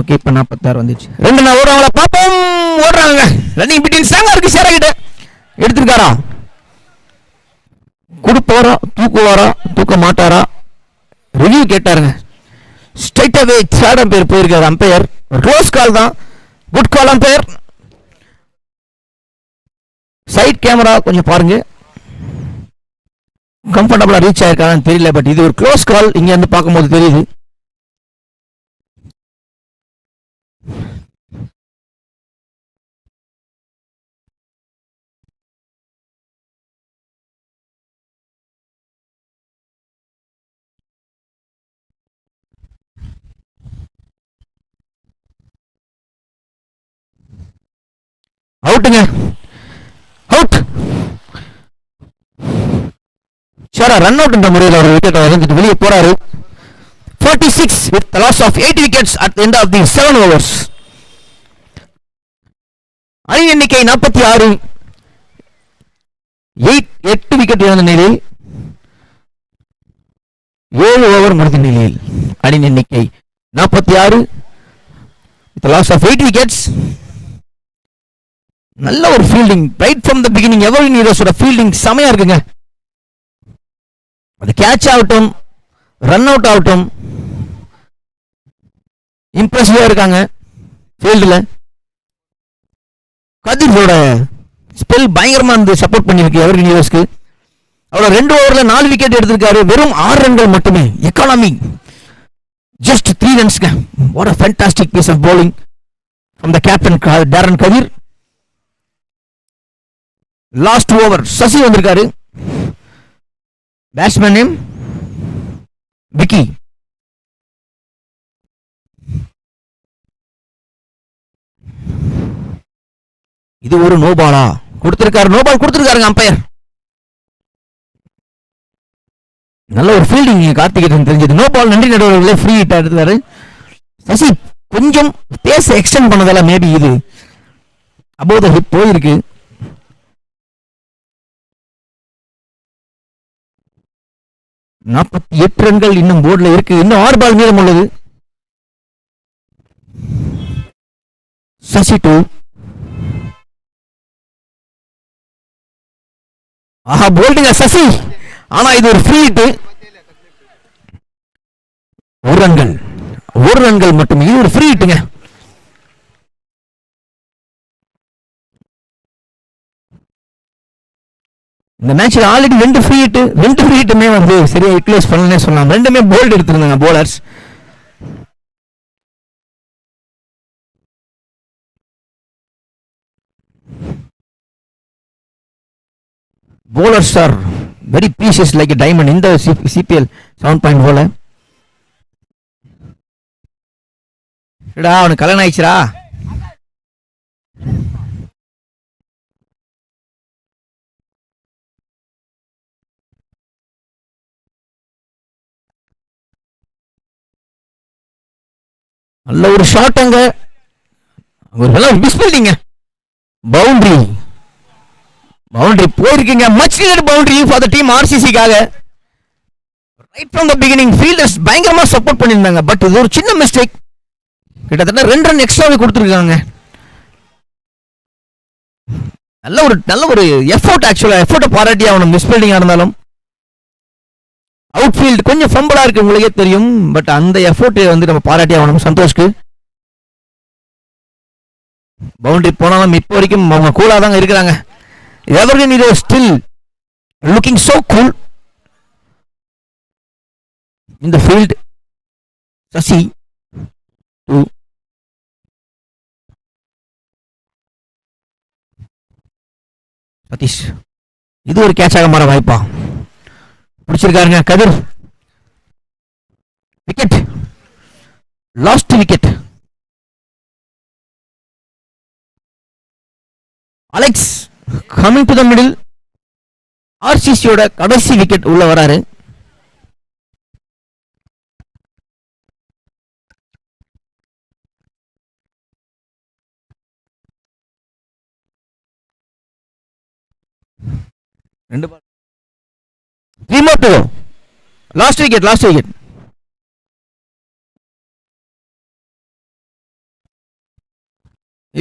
Okay, இப்ப 46 வந்துச்சு. 2 நான் ஓடுறாங்களா பாப்போம். ஓடுறாங்க. ரன்னிங் பிட்வீன் சாங்கா இருக்கு. சேரகிட்ட எடுத்துருக்காரா, கொடுப்பாரா, தூக்குவாரா, தூக்க மாட்டாரா, ரிவ்யூ கேட்டாருங்க. ஸ்ட்ரைட் அவே தேர்ட் அம்பையர் போயிருக்காரு. அம்பையர் ஒரு க்ளோஸ் கால் தான். Good call umpire. Side camera கொஞ்சம் பாருங்க. கம்ஃபர்டபுளா ரீச் ஆயிருக்கான்னு தெரியல. பட் இது ஒரு க்ளோஸ் கால். இங்க இருந்து பார்க்கும்போது தெரியுது. அவுட்டுங்க, அவுட். சாரா ரன் அவுட் என்ற முறையில் ஒரு விக்கெட் இறங்கிட்டு வெளியே போறாரு. 46 with the loss of 8 wickets at the end of the 7 overs. அணி எண்ணிக்கை 46. 8 விக்கெட் இழந்த நிலையில் 7 ஓவர் முடிந்த நிலையில் அணி எண்ணிக்கை 46 with the loss of 8 wickets. நல்ல ஒரு fielding right from the beginning. Evergreen ஹீரோஸோட ஃபீல்டிங் செமையா இருக்குங்க. அது கேட்ச் ஆகட்டும், ரன் அவுட் ஆகட்டும், இம்ப்ரெசிவா இருக்காங்க ஃபீல்டுல. கதிரோட ஸ்பெல் பயங்கரமா இருந்து சப்போர்ட் பண்ணிருக்கு எவர்கிரீன் ஹீரோஸ்க்கு. அவரோட 2 ஓவர்ல 4 விக்கெட் எடுத்திருக்காரு. வெறும் 6 ரன்கள் மட்டுமே. எக்கானமி ஜஸ்ட் 3 ரன்ஸ்ங்க. What a fantastic piece of bowling from the captain Darren Kathir. Last over Sasi வந்திருக்காரு. Batsman name Vicky. இது ஒரு நோ பாலா கொடுத்திருக்காரு. நோ பால் கொடுத்திருக்காருங்க அம்பையர். நல்ல ஒரு ஃபீல்டிங் கார்த்திகேயன் தெரிஞ்சது. No ball. நன்றி நடுவர்களே. ஃப்ரீ ஹிட் எடுத்தாரு. சசி கொஞ்சம் பேச எக்ஸ்டெண்ட் பண்ணதால மேபி இது அபோவ் த ஹிப் போயிருக்கு. நாற்பத்தி 8 ரன்கள் இன்னும் போர்டில் இருக்கு. இன்னும் 6 பால் மீதம் உள்ளது. சசி 2. ஆஹா, போல்டிங்க சசி. ஆனா இது ஒரு ஃப்ரீ ஹிட். 1 ரன்கள் மட்டுமே. இது ஒரு ஃப்ரீ ஹிட்டுங்க. இந்த மேட்ச்ல ஆல்ரெடி 2 ஃப்ரீ ஹிட்டுமே வந்து சரியா யூட்டிலைஸ் பண்ணலனே சொல்லலாம். 2மே போல்ட் எடுத்திருந்தாங்க bowlers. bowlers are very precious like a diamond in the CPL 7.0. டா அவனுக்கு கல்யாணம் ஆயிடுச்சுடா. நல்ல ஒரு ஷாட். அங்க ஒரு மிஸ் பண்ணிட்டீங்க. பவுண்டரி போயிருக்கீங்க. Much needed boundary for the team ஆர்சிசிக்காக. Right from the beginning fielders பயங்கரமா சப்போர்ட் பண்ணிருந்தாங்க. பட் இது ஒரு சின்ன மிஸ்டேக். கிட்டத்தட்ட 2 ரன் எக்ஸ்ட்ராவே கொடுத்துருக்காங்க. நல்ல ஒரு எஃபோர்ட். ஆக்சுவலா எஃபோர்ட்டை பாராட்டி அவனும் மிஸ் ஃபீல்டிங்கா இருந்தாலும் அவுட்ஃபீல்ட் கொஞ்சம் ஃபம்பலா இருக்கு, உங்களுக்கே தெரியும். பட் அந்த எஃபோர்ட் வந்து நம்ம பாராட்டி ஆகணும் சந்தோஷ்க்கு. பவுண்டரி போனாலும் இப்போ வரைக்கும் அவங்க கூலா தாங்க இருக்கிறாங்க. Evergreen Heroes still looking so cool in the field. Sasi 2. Sathish, இது ஒரு கேட்சாக மாற வாய்ப்பா? பிடிச்சிருக்காருங்க Kathir. Wicket, last wicket. Alex coming to the middle. ஆர்சிசியோட கடைசி விக்கெட் உள்ள வராரு. ரெண்டு ball, remote last wicket, last wicket.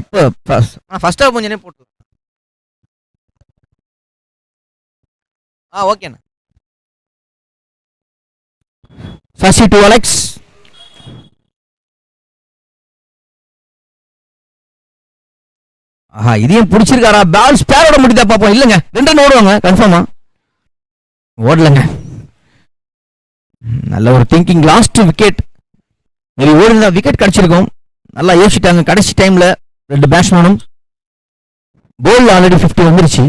இப்போ ஃபர்ஸ்ட் ஹாஃப் கொஞ்சம் போட்டு. ஓகேண்ணா. Sasi to Alex. இதையும் பிடிச்சிருக்காரா? பால் ஸ்பேரோட முடிதா பாப்போம். இல்லைங்க, 2 ரன் ஓடுவாங்க கன்ஃபார்மா. ஓடலங்க. நல்ல ஒரு திங்கிங். லாஸ்ட் விக்கெட் மேபி ஓடினா விக்கெட் கிடைச்சிருக்கும். நல்லா யோசிச்சிட்டாங்க கடைசி டைம்ல 2 பேட்ஸ்மேனும். போல் ஆல்ரெடி 50 வந்துருச்சு.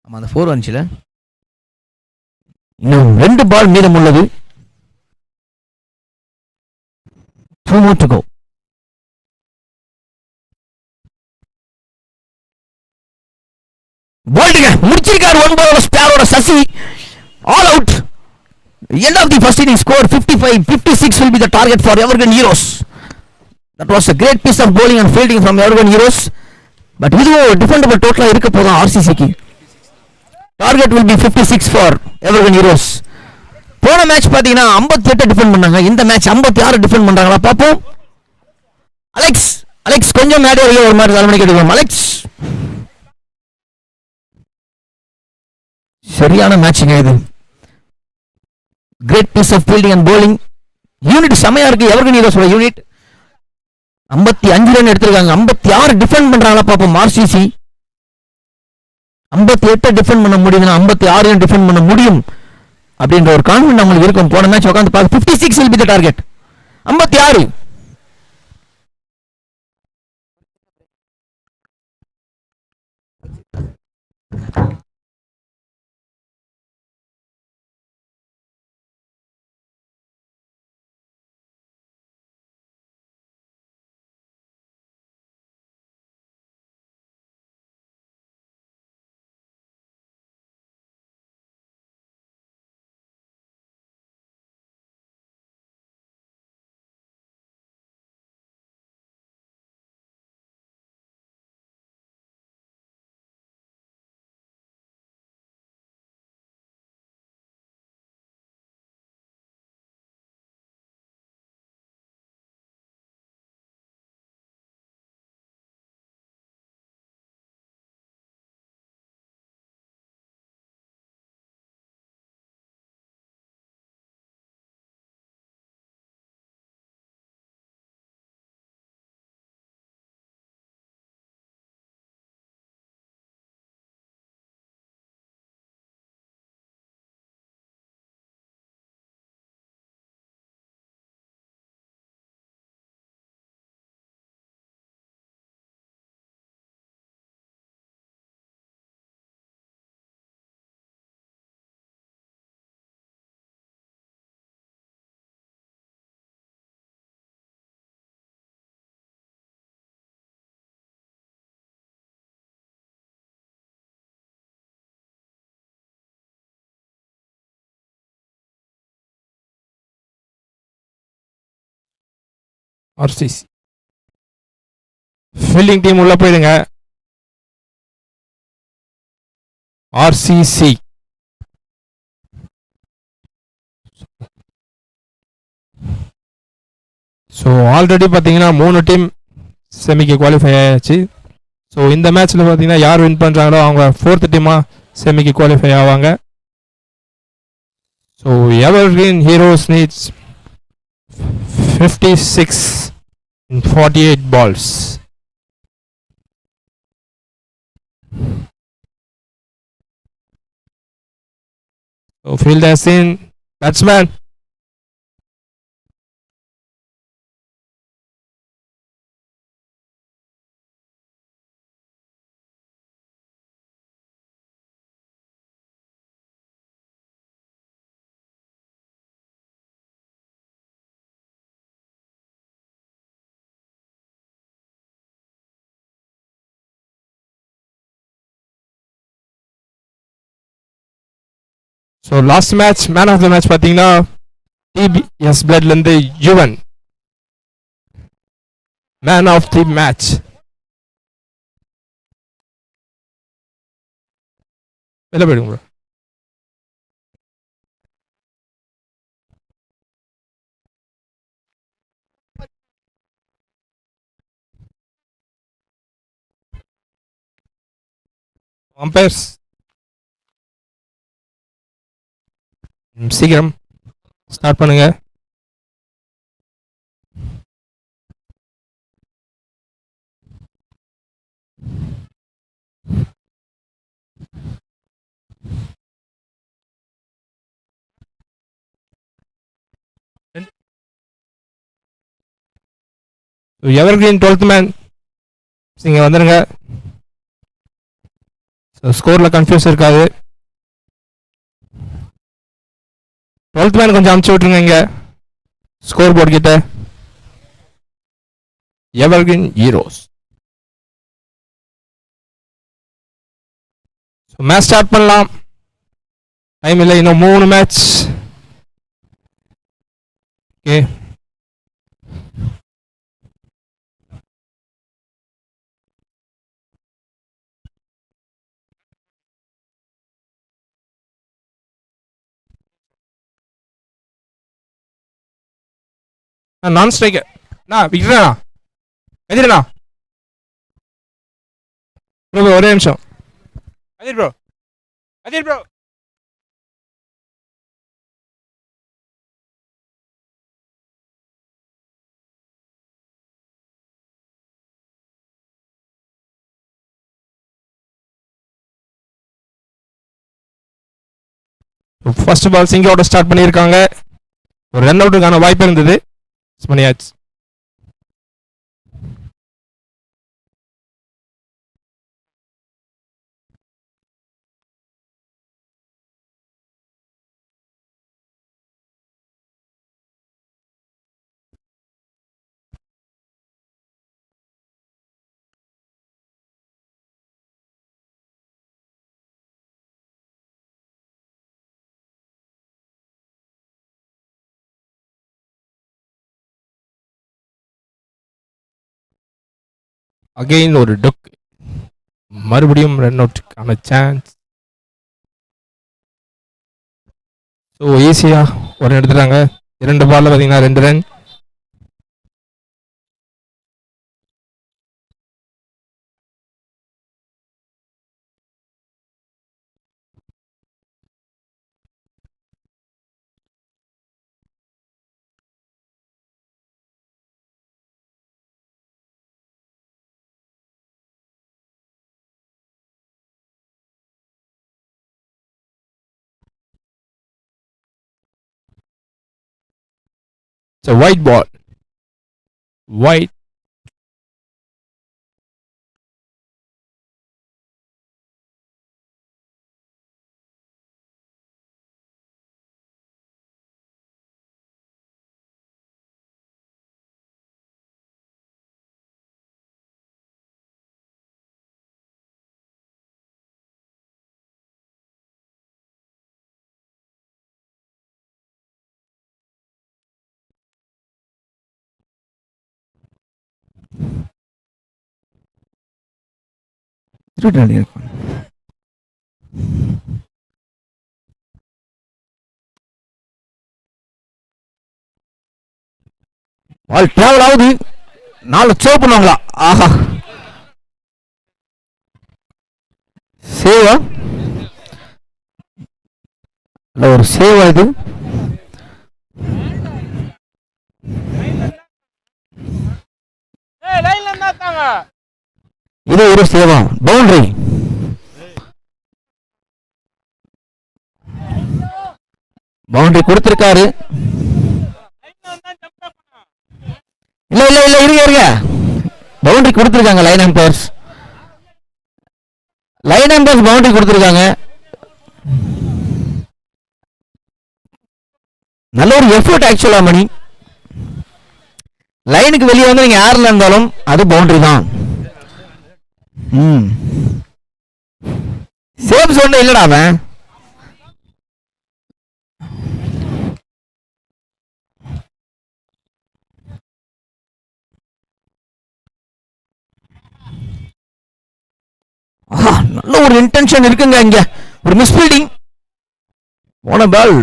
ஆமா, அந்த 4 வந்துச்சுல. இன்னும் 2 பால் மீதம் உள்ளது. 2 more to go. போல்டுங்க முடிச்சிருக்காரு. 1 பாலோட ஸ்பேரோட Sasi. All out. End of the first inning score 55. 56 will be the target for Evergreen Heroes. That was a great piece of bowling and fielding from Evergreen Heroes. But இதுவும் டிஃபெண்டபிள் டோட்டலா இருக்க போதும் ஆர்சிசிக்கு. Target will be 56 for Evergreen Heroes. போன மேட்ச் பாத்தீங்கன்னா 58 டிஃபெண்ட் பண்ணாங்க. இந்த மேட்ச் 56 டிஃபெண்ட் பண்றாங்களா பாப்போம். அலெக்ஸ் கொஞ்சம் மேடை ஒரு மாதிரி தலைமணி கேட்டுக்கோம். அலெக்ஸ் சரியான மேட்சிங்க இது. Great piece of fielding and bowling. Unit செமையா இருக்கு. எவர்கிரீன் ஹீரோஸோட யூனிட் 55 ரன் எடுத்திருக்காங்க. 56 டிஃபெண்ட் பண்றாங்களா பாப்போம் ஆர்சிசி. 58 டிஃபெண்ட் பண்ண முடியுதுன்னா 56 டிஃபெண்ட் பண்ண முடியும் அப்படின்ற ஒரு கான்ஃபிடன்ட் அவங்களுக்கு இருக்கும். போன மேட்ச் உட்காந்து பார்த்து 56 will be the target. 56. RCC fielding team உள்ள போயிடுங்க. ஆர்சிசி ஸோ ஆல்ரெடி பார்த்தீங்கன்னா 3 டீம் செமிக்கு குவாலிஃபை ஆயாச்சு. ஸோ இந்த மேட்ச்சில் பார்த்தீங்கன்னா யார் வின் பண்ணுறாங்களோ அவங்க 4th டீமாக செமிக்கு குவாலிஃபை ஆவாங்க. So evergreen heroes needs 56 in 48 balls. So fielder in, batsman. So last match, man of the match பார்த்தீங்கன்னா TBS Bloodல இருந்து Yuvan man of the match. வெளில போயிடுங்க bro. அம்பையர்ஸ் சீக்கிரம் ஸ்டார்ட் பண்ணுங்க. எவர் கிரீன் 12th மேன் நீங்க வந்துருங்க. ஸ்கோர்ல கன்ஃபியூஸ் இருக்காது. 12th மேன் கொஞ்சம் அமுச்சு விட்டுருங்க இங்க ஸ்கோர் போர்டு கிட்ட. எவர் கிரீன் ஹீரோஸ். மேட்ச் ஸ்டார்ட் பண்ணலாம். டைம் இல்லை, இன்னும் 3 மேட்ச். ஓகே, நான் ஸ்ட்ரைக்கர். விக்ரனா எதிரண்ணா ப்ரோ, ஒரே நிமிஷம். அதிர் ப்ரோ, அதிர் ப்ரோ. ஃபர்ஸ்ட் பால் சிங்கோட ஸ்டார்ட் பண்ணியிருக்காங்க. ஒரு ரன் அவுட்டுக்கான வாய்ப்பு இருந்தது, பண்ணியாச்சு. அகைன் ஒரு டொக், மறுபடியும் ரன் அவுட்டுக்கான சான்ஸ். ஸோ ஈஸியாக ஒரு எடுத்துட்டாங்க. 2 பால்ல பார்த்தீங்கன்னா 2 ரன். It's a white ball. White. Ball travel ஆகுது. 4 சேவ் பண்ணுவாங்களா? ஆஹா, சேவா? இல்ல, ஒரு சேவா இது? இது ஒரு சேவா? பவுண்டரி. பவுண்டரி கொடுத்திருக்காரு. இல்ல இல்ல இல்ல இருங்க இருங்க, பவுண்டரி கொடுத்திருக்காங்க line empires. Line empires boundary கொடுத்திருக்காங்க. நல்ல ஒரு எஃபோர்ட் ஆக்சுவலா மணி. லைனுக்கு வெளியே வந்து நீங்க யாரில் இருந்தாலும் அது பவுண்டரி தான். சேஃப் ஜோன்ல இல்லடா அவன். நல்ல ஒரு இன்டென்ஷன் இருக்குங்க இங்க. ஒரு மிஸ்பீல்டிங். போன பால்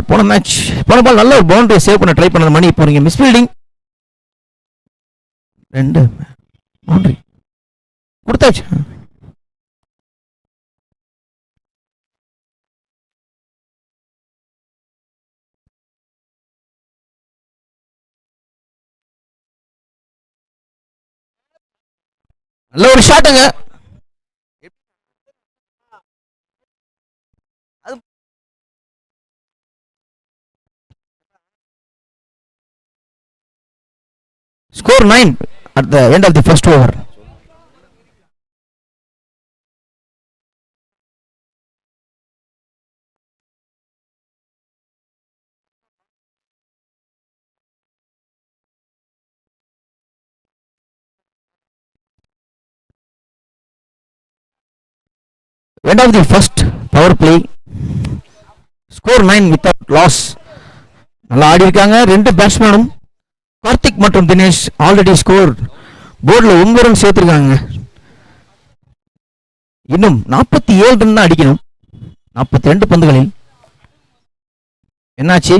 நல்ல ஒரு பவுண்டரி சேவ் பண்ண ட்ரை பண்ண மணி. இப்போ நீங்க மிஸ்பீல்டிங். 2 பவுண்டரி கொடுத்தாச்சு. நல்ல ஒரு ஷாட்டுங்க. Score 9 at the end of the first over. End of the first power play. Score 9 without loss. நல்லா ஆடி இருக்காங்க ரெண்டு பேட்ஸ்மேனும். கார்த்திக் மற்றும் தினேஷ் ஆல்ரெடி ஸ்கோர் போர்டில் 9 ரன் சேர்த்திருக்காங்க. இன்னும் 47 ரன் தான் அடிக்கணும் 42 பந்துகளில். என்னாச்சு?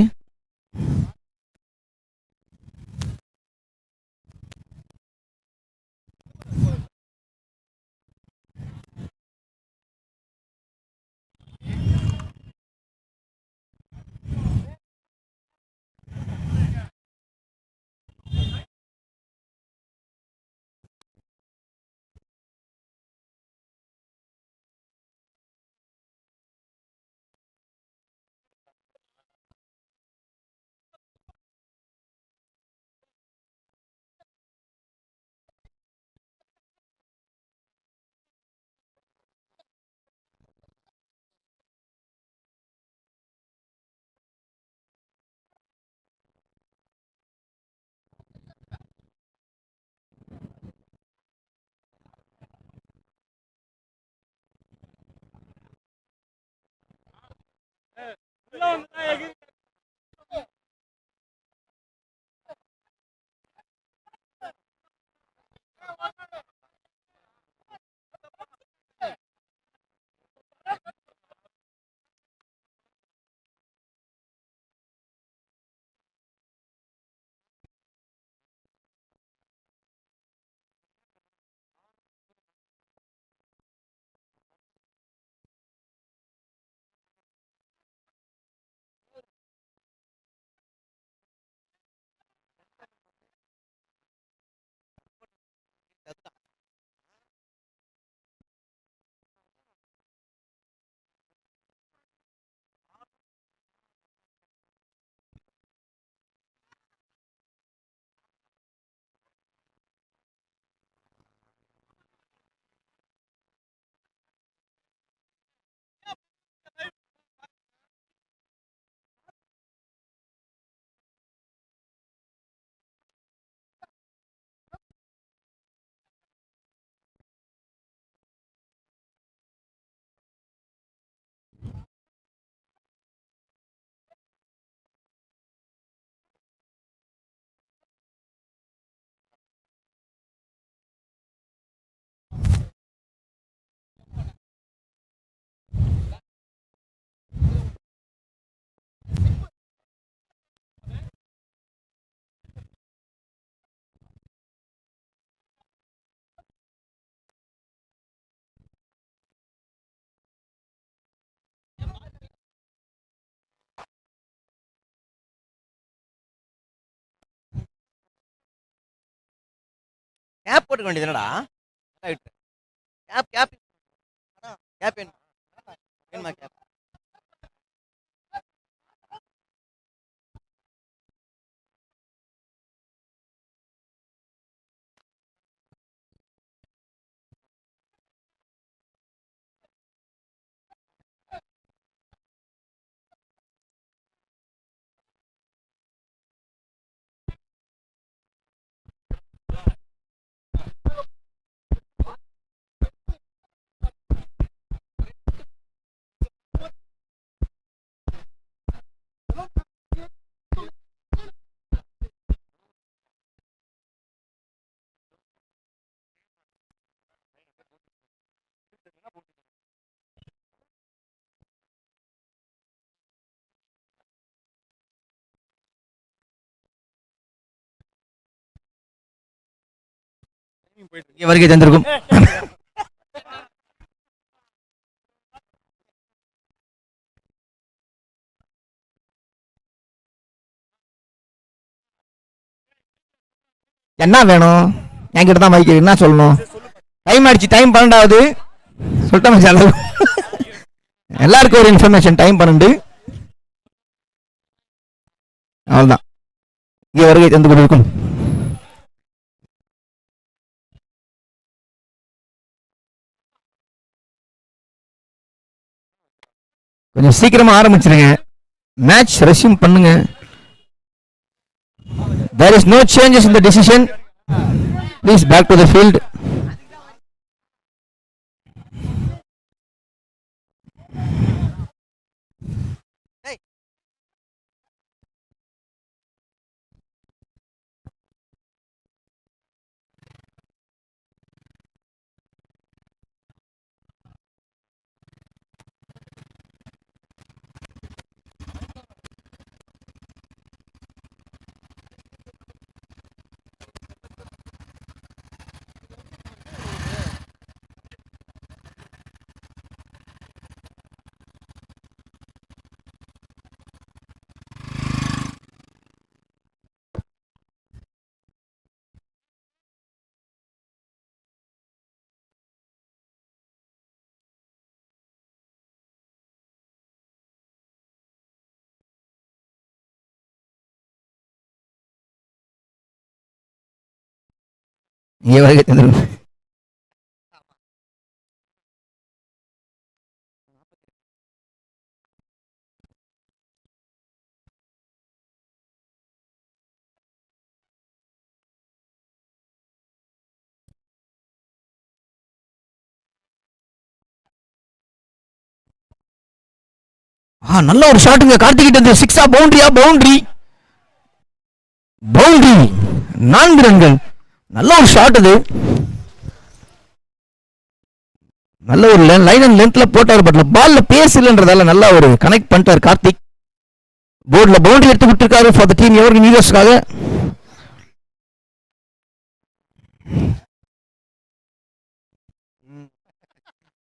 கேப் போட்டுக்க வேண்டியது என்னடா? கேப் கேப் கேப் வேணுமா? கேப் இங்கே வருகை தந்திருக்கும் என்ன வேணும் என்கிட்ட தான் மைக் என்ன சொல்லணும்? டைம் ஆயிடுச்சு, டைம் 12ஆவது சொல்லிட்டேன். எல்லாருக்கும் ஒரு இன்ஃபர்மேஷன், டைம் 12. அவ்வளோதான். இங்கே வருகை தந்து கொண்டிருக்கும் கொஞ்சம் சீக்கிரமா ஆரம்பிச்சிருங்க, மேட்ச் ரெஸ்யூம் பண்ணுங்க. There is no changes in the decision. Please back to the field. இங்கே வருகை தந்திருக்கும் நல்ல ஒரு ஷாட்டுங்க கார்த்திகிட்ட. 6 பவுண்டரியா? பவுண்டரி, பவுண்டரி, 4 ரன்கள். நல்ல ஒரு ஷாட் அது. நல்ல ஒரு லைன் அண்ட் லென்த்ல போட்டார். பட் பால்ல பேஸ் இல்லைன்றதால நல்லா ஒரு கனெக்ட் பண்ணிட்டார் கார்த்திக். போர்ட்ல பவுண்டரி எடுத்து விட்டுருக்காரு ஃபார் த டீம் எவர்கிரீன் ஹீரோஸ்க்காக.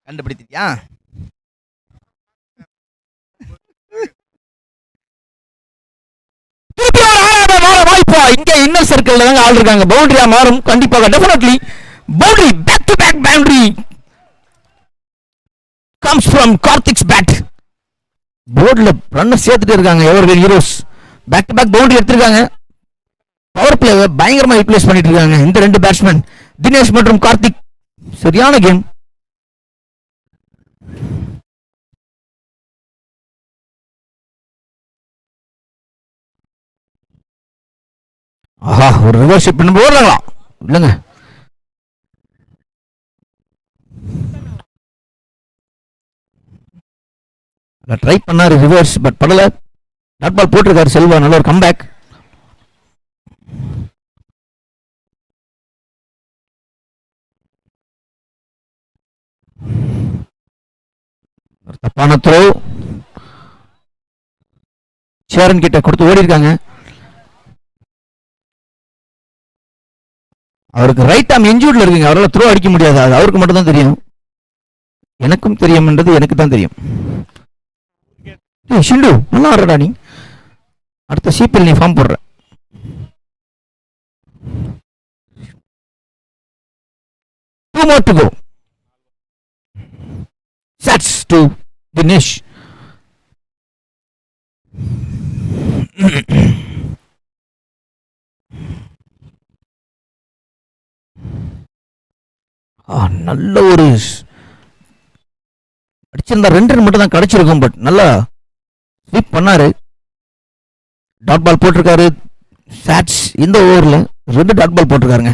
கண்டுபிடித்தியா? வாய்ப்பா இங்க இன்னர் சர்க்கிள்ல தாங்க ஆள் இருக்காங்க. பவுண்டரியா மாறும் கண்டிப்பாக, definitely boundary. Back to back boundary comes from Karthik's bat. போர்ட்ல ரன் சேர்த்துட்டு இருக்காங்க evergreen heroes. Back to back boundary எடுத்திருக்காங்க. பவர் பிளேவை பயங்கரமா யூட்டிலைஸ் பண்ணிட்டு இருக்காங்க இந்த 2 பேட்ஸ்மேன், தினேஷ் மற்றும் கார்த்திக். சரியான கேம். ஆஹா, ஒரு ரிவர்ஸ் ஷிப் பண்ணி போடுறாங்களா? இல்லைங்க, ட்ரை பண்ணாரு ரிவர்ஸ், பட் படல. டாட் பால் போட்டிருக்காரு செல்வா. நல்ல ஒரு கம்பேக். தப்பான த்ரோ. சேரன் கிட்ட கொடுத்து ஓடி இருக்காங்க. அவருக்கு ரைட் ஆர்ம் இன்ஜூர்ட்ல இருக்குங்க, அவரால் த்ரோ அடிக்க முடியாது. அது அவருக்கு மட்டும் தான் தெரியும், எனக்கும் தெரியும்ன்றது எனக்கு தான் தெரியும். ஷிண்டு நல்லா ஆடுறடா நீ. அடுத்த சிபிஎல் நீ ஃபார்ம் போடுற. Two more to go. Sets to Dinesh. நல்ல ஒரு அடிச்சிருந்தா 2 ரன் மட்டும் தான் கிடைச்சிருக்கும். பட் நல்லா ஸ்வீப் பண்ணாரு. டாட் பால் போட்டிருக்காரு. சாட்ஸ் இந்த ஓவர்ல 2 டாட் பால் போட்டிருக்காருங்க.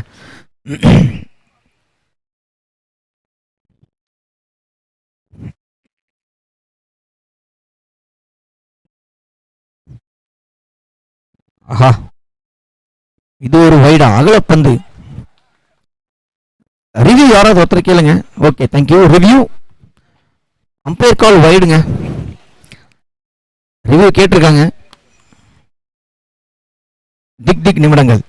ஆஹா, இது ஒரு வைடா அகலப்பந்து. ரிவ்யூ யாராவது ஒருத்தர் கேளுங்க. Okay, thank you. Review umpire call வைடுங்க. ரிவ்யூ கேட்டிருக்காங்க. டிக் டிக் நிமிடங்கள்.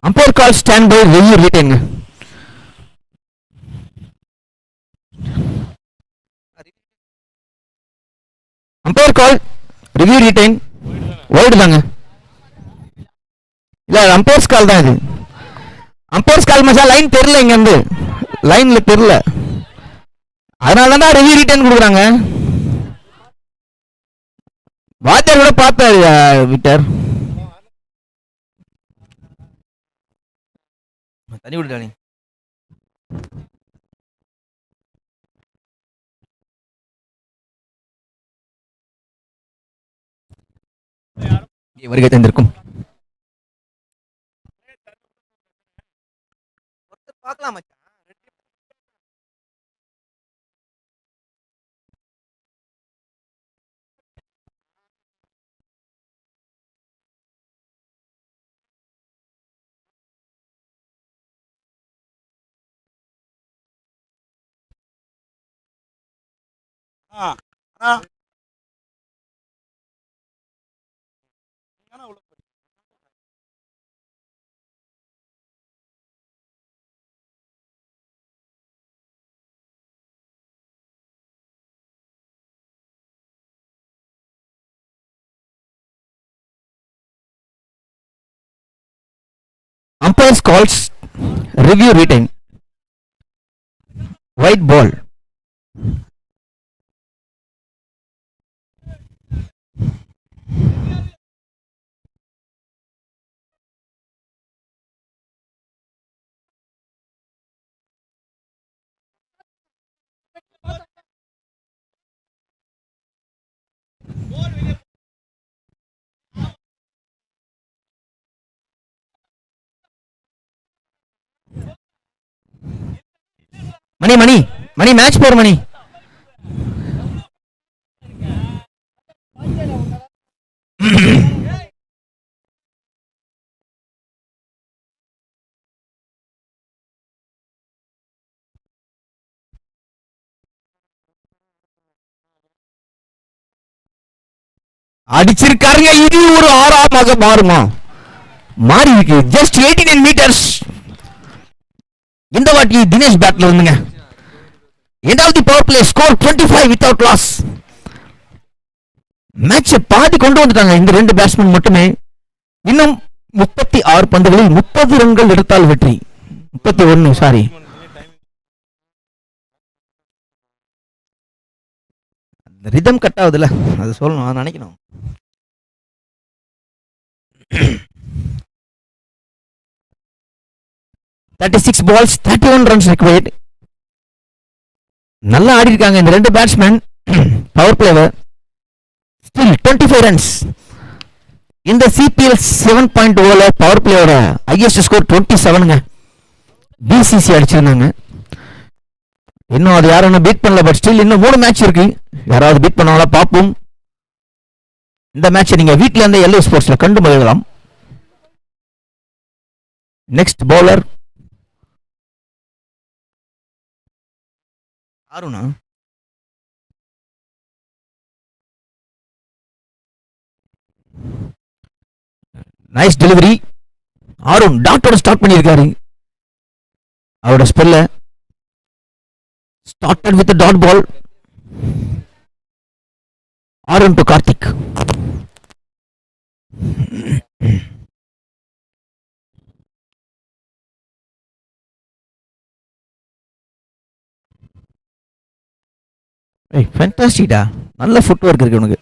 Umpire call stand by review retain. Umpire call review retain. Wide தாங்க. இல்ல அம்பையர்ஸ் கால் தான் இது. அம்பையர்ஸ் கால் மச்சா லைன் தெரியல, இங்க இருந்து லைன்ல தெரியல, அதனால தான் ரிவ்யூ ரிட்டைன் கொடுக்குறாங்க. வாத்தியார் கூட பார்த்தாரு விக்டர். தண்ணி விடுறானே. வருகை தந்திருக்கும் பார்க்கலாம் மச்சான். Umpires calls review retain. White ball. Mani Mani Mani match போற மணி. அடிச்சிருக்காருங்க. இது ஒரு ஆறாமாக மாறுமா? மாறி இருக்கு. Just 89 metres. இந்த வாட்டி தினேஷ் பேட்ல வந்துங்க. End of the power play score 25 without loss. மேட்சை பாதி கொண்டு வந்துட்டாங்க இந்த ரெண்டு பேட்ஸ்மேன் மட்டுமே. இன்னும் 36 பந்துகளில் 30 ரன்கள் எடுத்தால் வெற்றி. 31 சாரி. ரிதம் கட் ஆகுதுல்ல, அது சொல்லணும், அதை நினைக்கணும். Thirty-six balls, 31 runs required. நல்லா ஆடி இருக்காங்க இந்த ரெண்டு பேட்ஸ்மேன். பவர் பிளேவர் ஸ்டில் 25 ரன்ஸ். இந்த சிபிஎல் 7.0 பவர் பிளேயோட ஹையஸ்ட் ஸ்கோர் 27ங்க. பிசிசி அடிச்சிருந்தாங்க. இன்னும் அது யாரும் பீட் பண்ணல. பட் ஸ்டில் இன்னும் 3 மேட்ச் இருக்கு. யாராவது பீட் பண்ணாங்களா பார்ப்போம். இந்த மேட்சை நீங்க வீட்டில இருந்த எல்லோ ஸ்போர்ட்ஸ்ல கண்டு மகிழலாம். நெக்ஸ்ட் பவுலர் அருணா. Nice delivery. அருண் டாட்டோட ஸ்டார்ட் பண்ணியிருக்காரு. அவரோட ஸ்பெல்ல started with a dot ball. Arun to Karthik. ஏய் ஃபேண்டாஸ்டிக்டா. நல்ல ஃபுட் ஒர்க் இருக்கு உனக்கு.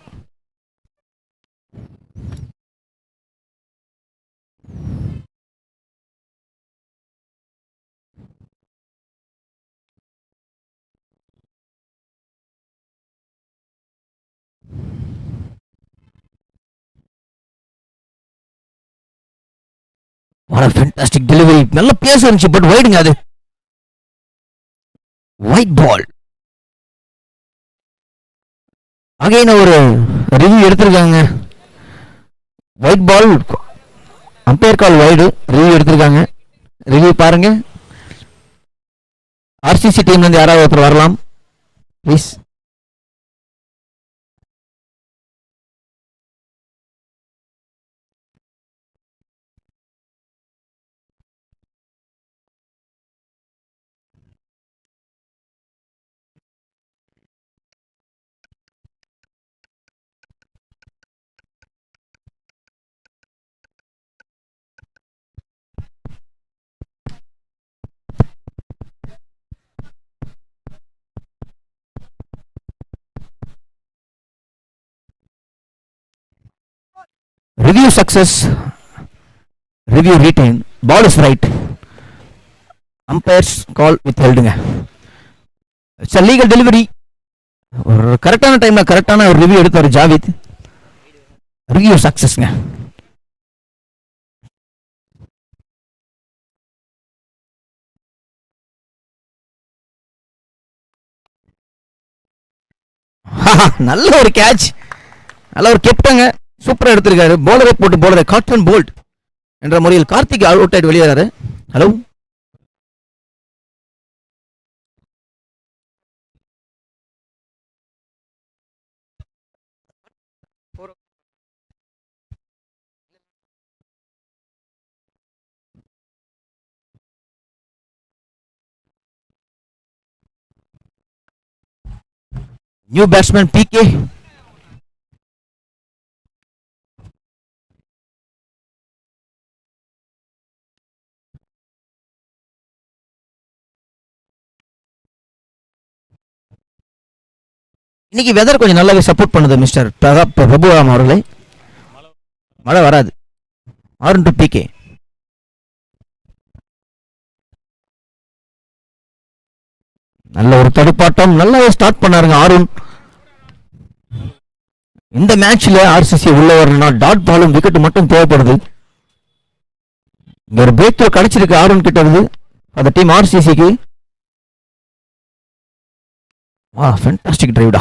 What a fantastic delivery. நல்ல பேஸ் இருந்துச்சு. பட் வைடுங்க அது. Wide ball. அகைன் ஒரு ரிவ்யூ எடுத்திருக்காங்க. Wide ball, umpire call wide. Review எடுத்திருக்காங்க. ரிவ்யூ பாருங்க. ஆர்சிசி டீம்ல இருந்து யாராவது ஒருத்தர் வரலாம் please. Review success, review retain, ball is right, umpires call with ஹெல்டுங்க. It's legal delivery. ஒரு கரெக்டான டைம்ல கரெக்டான ஒரு ரிவ்யூ எடுத்தார் ஜாவித். ரிவ்யூ சக்சஸ்ங்க. நல்ல ஒரு கேட்ச், நல்ல ஒரு கெப்டங்க, சூப்பரா எடுத்திருக்காரு. போலரை போட்டு போலரை காட்டன் போல்ட் என்ற முறையில் கார்த்திக் அவுட் ஆயிட்டு வெளியேறாரு. Hello, new batsman PK. இன்னைக்கு வெதர் கொஞ்சம் நல்லாவே சப்போர்ட் பண்ணுது மிஸ்டர் பிரபுராம் அவர்களை. மழை வராது. R to PK. நல்ல ஒரு தடுப்பாட்டம், நல்லாவே ஸ்டார்ட் பண்ணாருங்க ஆருண். இந்த மேட்ச்ல ஆர்சிசி உள்ள வரணும்னா டாட் பாலும் விக்கெட் மட்டும் தேவைப்படுது. இங்க ஒரு பிரேக் த்ரோ கிடைச்சிருக்கு ஆருண் கிட்ட இருந்து அந்த டீம் ஆர்சிசிக்கு. வா, ஃபேண்டாஸ்டிக் டிரைவ்டா.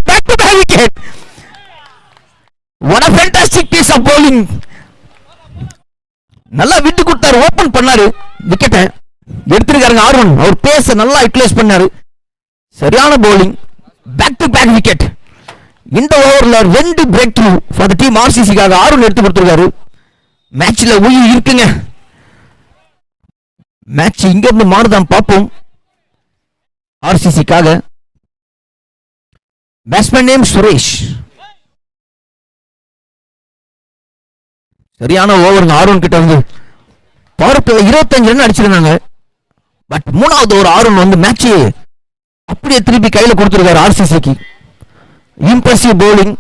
Back to back wicket. What a fantastic piece of bowling. நல்லா விட்டு கொடுத்தாரு, ஓபன் பண்ணாரு, விக்கெட்டை எடுத்திருக்காருங்க ஆர்வன். அவர் பேச நல்லா யூட்டிலைஸ் பண்ணாரு. சரியான bowling, back to back wicket. இந்த ஓவர்ல 2 break through for the team ஆர்சிசிக்காக ஆர்வன் எடுத்து கொடுத்திருக்காரு. மேட்ச்ல உயிர் இருக்குங்க. மேட்ச் இங்க இருந்து மாறுதான் பார்ப்போம். ஆர்சிசிக்காக பேட்ஸ்மேன் நேம் சுரேஷ். சரியான ஓவர் ஆர்வன் கிட்ட வந்து பவர் பிளே 25 ரன் அடிச்சிருந்தாங்க. பட் மூணாவது ஒரு ஆர்வன் வந்து மேட்ச் அப்படியே திருப்பி கையில கொடுத்திருக்காரு ஆர்சிசிக்கு. இம்பர்சிவ் bowling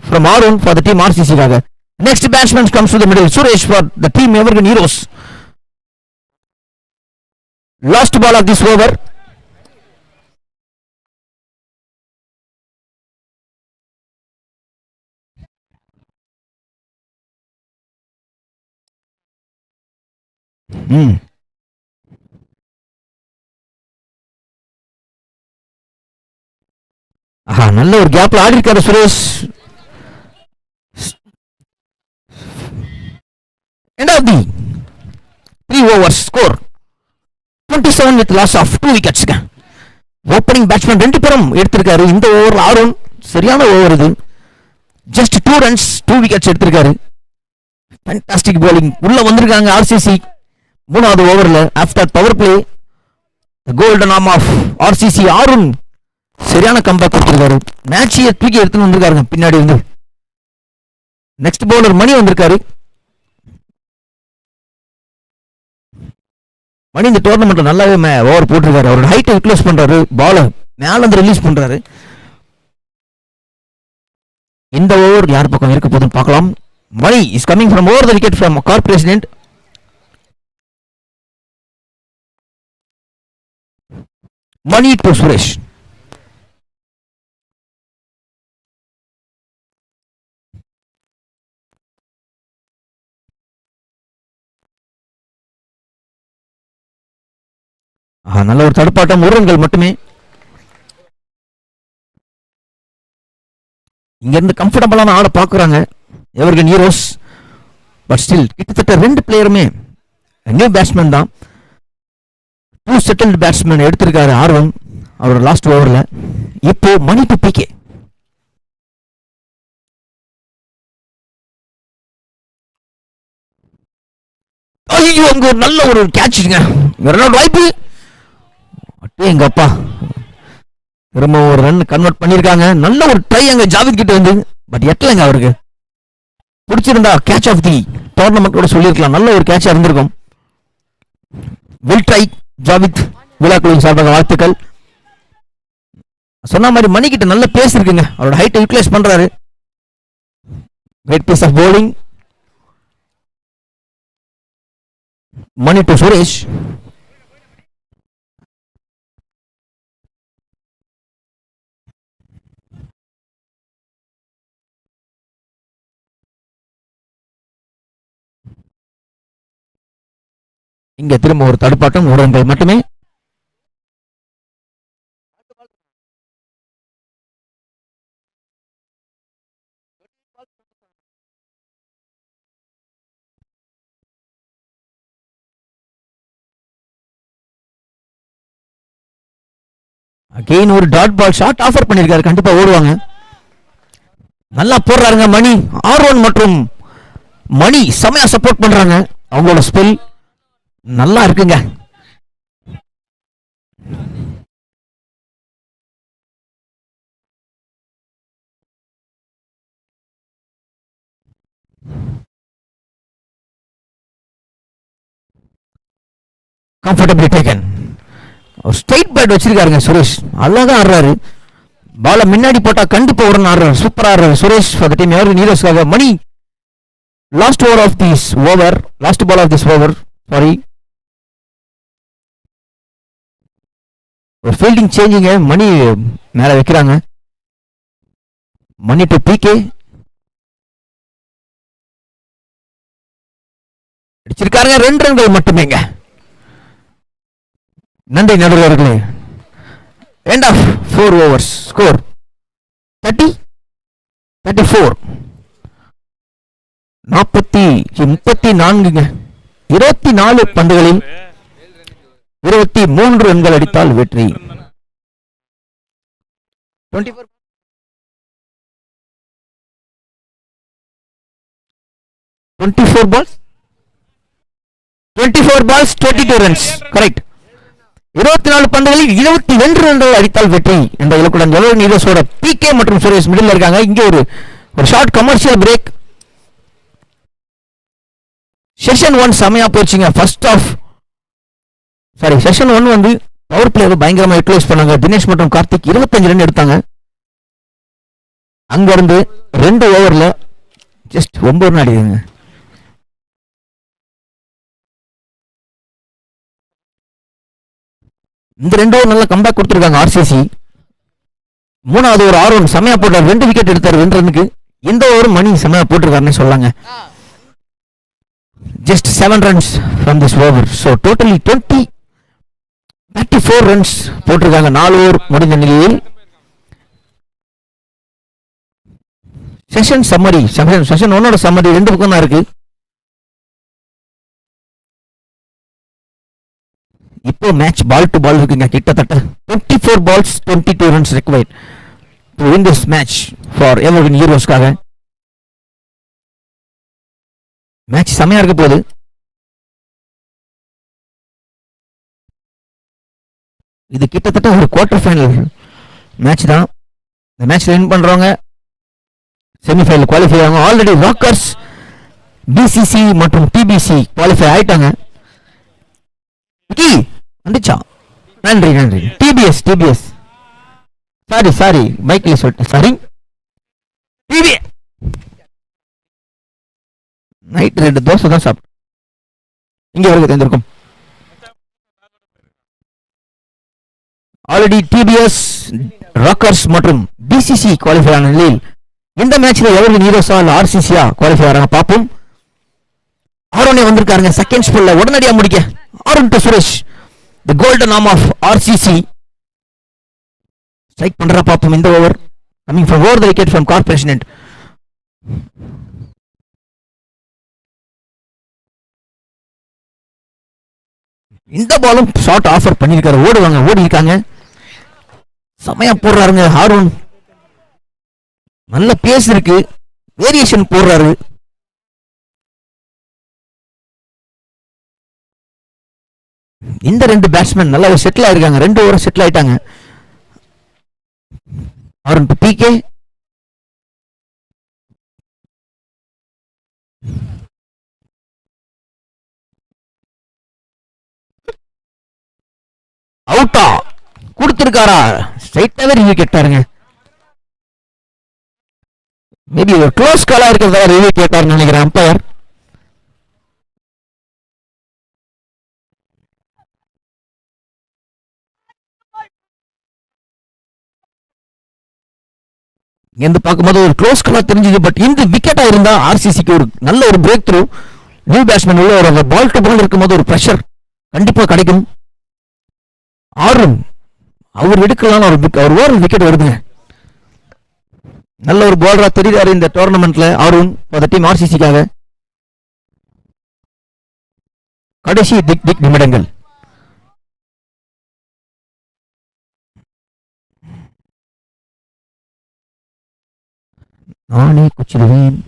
from Arun for the team RCC காக. Next batsman comes to the middle, Suresh for the team Evergreen Heroes. Last ball of this over. நல்ல ஒரு கேப்ல ஆடி இருக்காரு Suresh. End of the 3 overs score 27 with loss of 2 wickets. Opening batsman 2 பேரும் எடுத்திருக்காரு. இந்த ஓவர்ல ஆர்வன் சரியான ஓவர் இது. ஜஸ்ட் 2 runs 2 wickets எடுத்திருக்காரு. ஃபேண்டாஸ்டிக் bowling உள்ள வந்திருக்காங்க ஆர்சிசி மூணாவது ஓவர்ல. After power play golden arm of RCC Arvan சரியான கம்பேக் கொடுத்திருக்காரு. மேட்சையே தூக்கி எடுத்துன்னு வந்திருக்காருங்க பின்னாடி வந்து. நெக்ஸ்ட் பவுலர் மணி வந்திருக்காரு. மணி இந்த டோர்னமெண்ட்ல நல்லாவே ஓவர் போட்டிருக்காரு. அவரோட ஹைட்டை யூட்டிலைஸ் பண்றாரு, பால மேல இருந்து ரிலீஸ் பண்றாரு. இந்த ஓவர் யார் பக்கம் இருக்க போதுன்னு பார்க்கலாம். Mani is coming from over the wicket from corporation end. Mani to Suresh. நல்ல ஒரு தடுப்பாட்டம், 1 ரன்கள் மட்டுமே. இங்க இருந்து கம்ஃபர்டபுளான ஆட பாக்குறாங்க எவர்கிரீன் ஹீரோஸ். பட் ஸ்டில் கிட்டத்தட்ட 2 பிளேயருமே நியூ பேட்ஸ்மேன் தான். 2 செட்டில்டு பேட்ஸ்மேன் எடுத்திருக்காரு ஆர்வன் அவரோட லாஸ்ட் ஓவர்ல. இப்போ மணி டு பிகே. ஐயோ, அங்க ஒரு நல்ல ஒரு கேட்சுங்க. வாய்ப்பு எங்க அப்பா திரும்ப ஒரு ரன் கன்வெர்ட் பண்ணிருக்காங்க. நல்ல ஒரு ட்ரை அங்க ஜாவித் கிட்ட வந்து. பட் எட்டலங்க அவருக்கு. பிடிச்சிருந்தா கேட்ச் ஆஃப் தி டோர்னமெண்ட் கூட சொல்லியிருக்கலாம். நல்ல ஒரு கேட்சா இருந்திருக்கும். வில் ட்ரை ஜாவித் விழாக்குழுவின் சார்பாக வாழ்த்துக்கள். சொன்ன மாதிரி மணிக்கிட்ட நல்ல பேஸ் இருக்குங்க, அவரோட ஹைட்டை யூட்டிலைஸ் பண்றாரு. Great piece of bowling. Mani to Suresh. இங்க திரும்ப ஒரு தடுப்பாட்டம், ஒரு ரன்கள் மட்டுமே. அகைன் ஒரு டாட் பால் ஷாட் ஆஃபர் பண்ணிருக்காரு, கண்டிப்பா ஓடுவாங்க. நல்லா போடுறாருங்க மணி. ஆர்வன் மற்றும் மணி செமையா சப்போர்ட் பண்றாங்க. அவங்களோட ஸ்பெல் நல்லா இருக்குங்க. Comfortably taken. ஸ்ட்ரைட் பேட் வச்சிருக்காருங்க சுரேஷ், அழகா ஆடுறாரு. பால முன்னாடி போட்டா கண்டிப்பா உடனே ஆடுறாரு, சூப்பரா ஆடுறாரு Suresh for the team ever நீரோஸ்க்காக. Mani last over of this over, last ball of this over, sorry. ஒரு ஃபீல்டிங் சேஞ்சிங்க, மணி மேல வைக்கிறாங்க. மணி டு பிகே. அடிச்சிருக்காருங்க, 2 ரன்கள் மட்டுமேங்க. நன்றி நடுவர்களே. End of 4 overs. ஸ்கோர் 34. 34ங்க. 24 பந்துகளில் 23 ரன்கள் அடித்தால் வெற்றி. 24 balls 22 runs. கரெக்ட். 24 பந்துகளில் 22 ரன்கள் அடித்தால் வெற்றி என்ற இலக்குடன் எவர் நீரோஸோட பிகே மற்றும் சுரேஷ் மிடில் இருக்காங்க. இங்கே ஒரு ஷார்ட் கமர்ஷியல் பிரேக். செஷன் 1 செமையா போச்சுங்க. ஃபர்ஸ்ட் ஆஃப் செஷன் 1 வந்து பவர் பிளே பயங்கரமா யூட்டிலைஸ் பண்ணாங்க. தினேஷ் மற்றும் கார்த்திக் 25 ரன் எடுத்தாங்க. அங்க இருந்து 2 ஓவர்ல ஜஸ்ட் 9 ரன் அடிக்குங்க. இந்த 2 ஓவர் நல்ல கம்பேக் கொடுத்துருக்காங்க ஆர்சிசி. 3வது ஒரு ஆர்வன் செமையா போட்டார், 2 விக்கெட் எடுத்தார் 2 ரன்னுக்கு. இந்த ஓவர் மணி செமையா போட்டிருக்காருன்னு சொல்லாங்க. Just 7 runs from this over. So totally 34 runs போட்டிருக்காங்க 4 ஓவர் முடிந்த நிலையில். செஷன் 1ஓட சம்மரி 2 பக்கம் தான் இருக்கு. இப்போ மேட்ச் பால் டு பால் இருக்குங்க. கிட்டத்தட்ட 24 balls 22 runs required to win this match for Evergreen ஹீரோஸ்க்காக. மேட்ச் செமையா இருக்க போகுது. இது கிட்டத்தட்ட ஒரு குவார்டர் ஃபைனல் மேட்ச் தான். இந்த மேட்ச்ல வின் பண்றவங்க செமிஃபைனல் குவாலிஃபை ஆகும். ஆல்ரெடி ராக்கர்ஸ், பிசிசி மற்றும் டிபிசி குவாலிஃபை ஆயிட்டாங்க. வந்துச்சா? நன்றி. டிபிஎஸ் சாரி மைக்ல சொல்லிட்டேன். Sorry DPS. நைட் 2 தோசை தான் சாப்பிட்டேன். இங்க வரைக்கும் தெரிஞ்சிருக்கும். ஆல்ரெடி டிபிஎஸ், ராக்கர்ஸ் மற்றும் பிசிசி குவாலிஃபை ஆன நிலையில் இந்த மேட்ச்ல எவர்கிரீன் ஹீரோஸா இல்ல ஆர்சிசியா குவாலிஃபை ஆறாங்க பாப்போம். ஆரோனே வந்திருக்காருங்க செகண்ட் ஸ்பெல்ல உடனடியா முடிக்க. Aaron to Suresh, the golden arm of RCC. Strike பண்றா பாப்போம் இந்த over. Coming from over the wicket from corporation end. இந்த பாலும் ஷார்ட் ஆஃபர் பண்ணிருக்காரு. ஓடி இருக்காங்க. செமையா போடுறாருங்க ஆரோன். நல்ல பேஸ் இருக்கு, வேரியேஷன் போடுறாரு. இந்த 2 பேட்ஸ்மேன் நல்லா செட்டில் ஆயிருக்காங்க. 2 ஓவர் செட்டில் ஆயிட்டாங்க. Aaron PK. அவுட்டா கொடுத்திருக்காரா? ஸ்ட்ரைட்டாவே ரிவ்யூ கேட்டாருங்க. மேபி ஒரு க்ளோஸ் காலா இருக்கிறதா ரிவ்யூ கேட்டாருன்னு நினைக்கிறேன் அம்பையர். என்று பார்க்கும்போது ஒரு க்ளோஸ் காலா தெரிஞ்சது. பட் இந்த விக்கெட்டா இருந்தா ஆர்சிசிக்கு ஒரு நல்ல ஒரு பிரேக் த்ரூ. நியூ பேட்ஸ்மேன் உள்ள ஒரு பால் டு பால் இருக்கும்போது ஒரு ப்ரெஷர் கண்டிப்பா கிடைக்கும். ஆறும் அவர் எடுக்கலாம், அவர் ஓவர் விக்கெட் வருதுங்க. நல்ல ஒரு பாலரா தெரியுறாரு இந்த டோர்னமெண்ட்ல அருண் டீம் ஆர்சிசிக்காக. கடைசி திக் நிமிடங்கள். நானே குச்சிடுவேன்.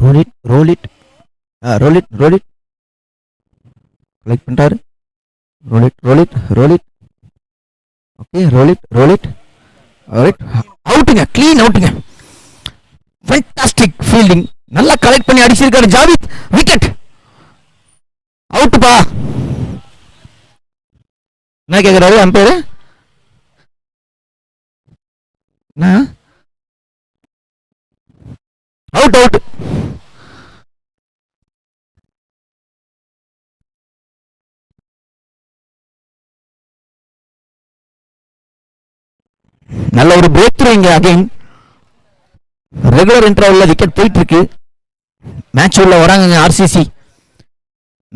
Roll it roll it roll it roll it like பண்றாரு. Roll it roll it roll it. Okay roll it roll it. அவுட்டுங்க, க்ளீன் அவுட்டுங்க. Fantastic fielding. நல்லா கலெக்ட் பண்ணி அடிச்சிருக்காரு ஜாவித். விக்கெட் அவுட்டுப்பா. என்ன கேக்குறாரு அம்பையர்? Out out. நல்ல ஒரு பிரேக் த்ரூ இங்க அகைன். ரெகுலர் இன்டர்வல்ல விக்கெட் போயிட்டு இருக்கு. மேட்ச் உள்ள வராங்க ஆர்சிசி.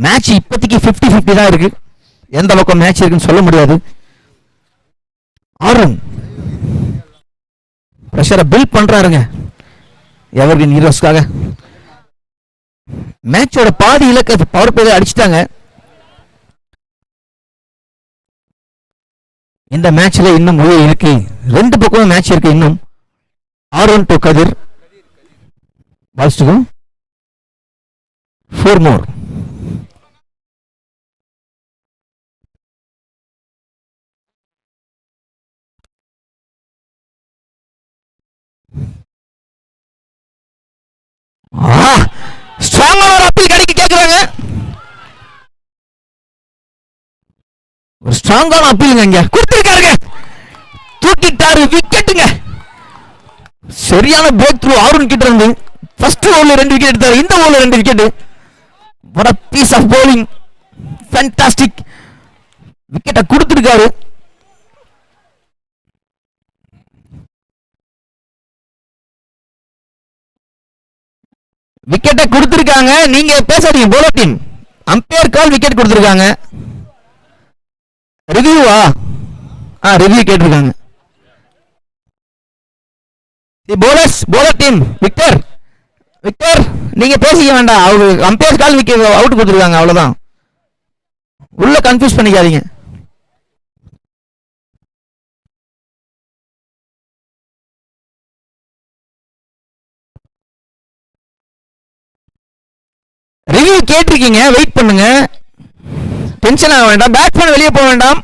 மேட்ச் இப்போதைக்கு 50-50 தான் இருக்கு. எந்த பக்கம் மேட்ச் இருக்குன்னு சொல்ல முடியாது. ஆர்வம் பிரஷரை பில்ட் பண்றாருங்க எவர்கிரீன் ஹீரோஸ்க்காக. மேட்சோட பாதி இலக்க பவர் பிளே அடிச்சிட்டாங்க. இந்த மேட்ச்ல இன்னும் இருக்கு, ரெண்டு பக்கமும் மேட்ச் இருக்கு இன்னும். ஆர்வன் டு கதிர் பால்ஸ்டுக்கும் 4 more. ஸ்ட்ராங்கான ஒரு அப்பீல் கிடைக்க கேக்குறாங்க. ஒரு ஸ்ட்ராங்கான அப்பீலுங்க இங்க கொடுத்திருக்காருங்க. தூக்கிட்டாரு விக்கெட்டுங்க. சரியான பிரேக் த்ரூ ஆருண் கிட்ட இருந்து. ஃபர்ஸ்ட் ஓவர்ல 2 விக்கெட் எடுத்தாரு, இந்த ஓவர்ல 2 wicket. what a piece of bowling. fantastic. விக்கெட்டை கொடுத்திருக்காரு. விக்கெட்டை கொடுத்திருக்காங்க. நீங்க பேசாதீங்க போலோ டீம். அம்பையர் கால் விக்கெட் கொடுத்திருக்காங்க. ரிவ்யூவா? ரிவ்யூ கேட்டிருக்காங்க. போலர் டீம் விக்டர் விக்டர் நீங்க பேசிக்க வேண்டாம். அவரு அம்பையர் கால் விக்கெட் அவுட் கொடுத்திருக்காங்க, அவ்வளவுதான். உள்ள கன்ஃபியூஸ் பண்ணிக்காதீங்க. ரிவ்யூ கேட்டிருக்கீங்க, வெயிட் பண்ணுங்க. டென்ஷன் ஆக வேண்டாம். பேட்ஸ்மேன் வெளியே போக வேண்டாம்.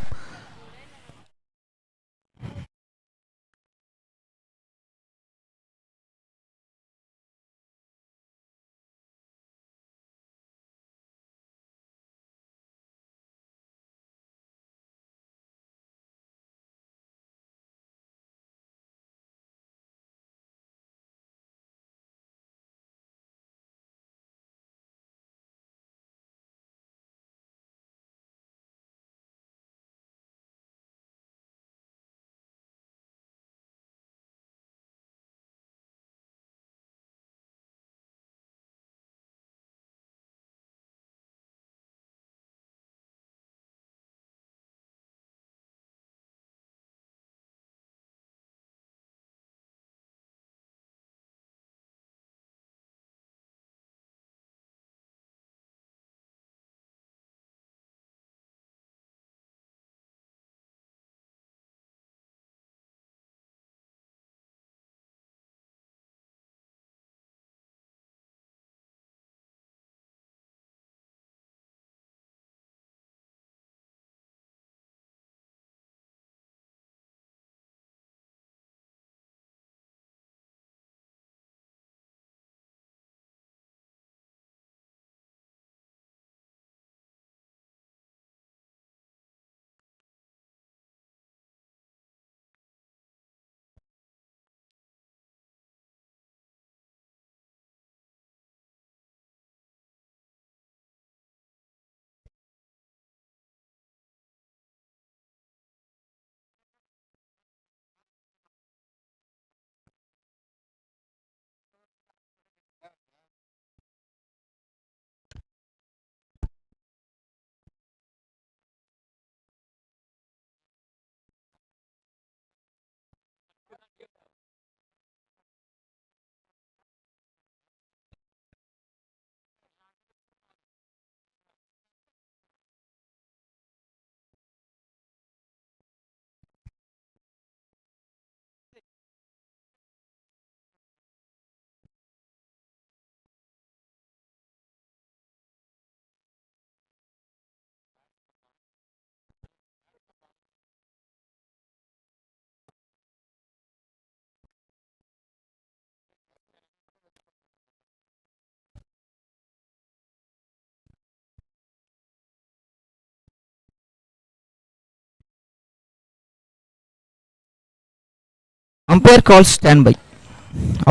Umpire calls standby.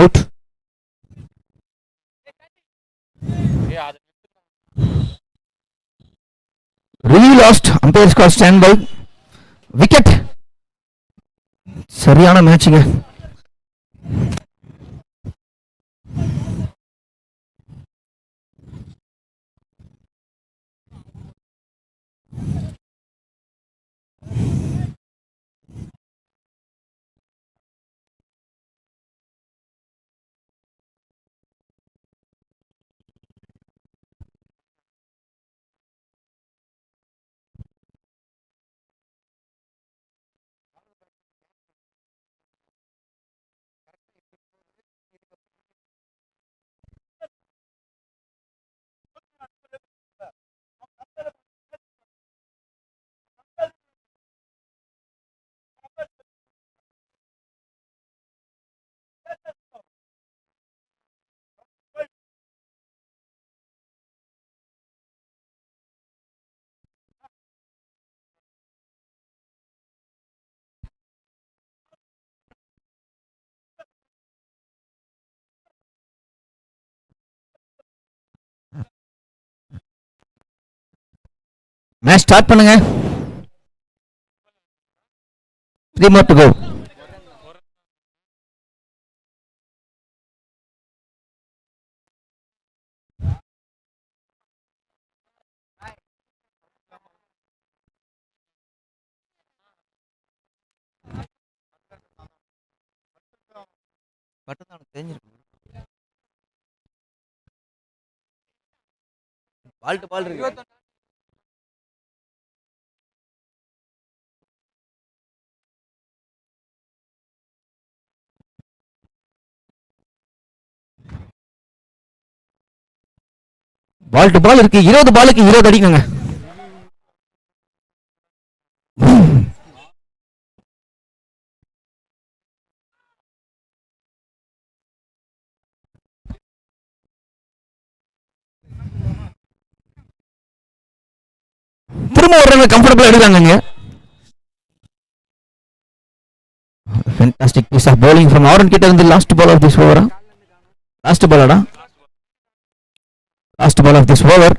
Out. Review lost. Umpires call standby. Wicket. சரியான மேட்சுங்க. மேட்ச் ஸ்டார்ட் பண்ணுங்க. 3 more to go. Ball to ball இருக்கு. பால் டு பால் இருக்கு. 20 பாலுக்கு 20 அடிக்கணுங்க. திரும்ப ஒரு ரன் கம்ஃபர்டபிளா எடுக்காங்க. Fantastic piece of bowling from Aaron கிட்ட இருந்து last ball of this over. Last பாலடா. Last ball of this over.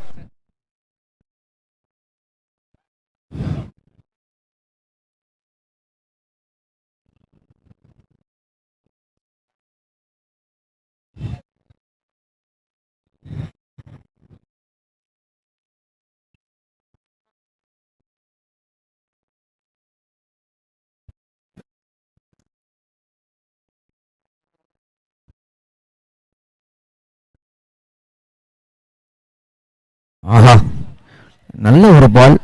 ஆஹா, நல்ல ஒரு பால்.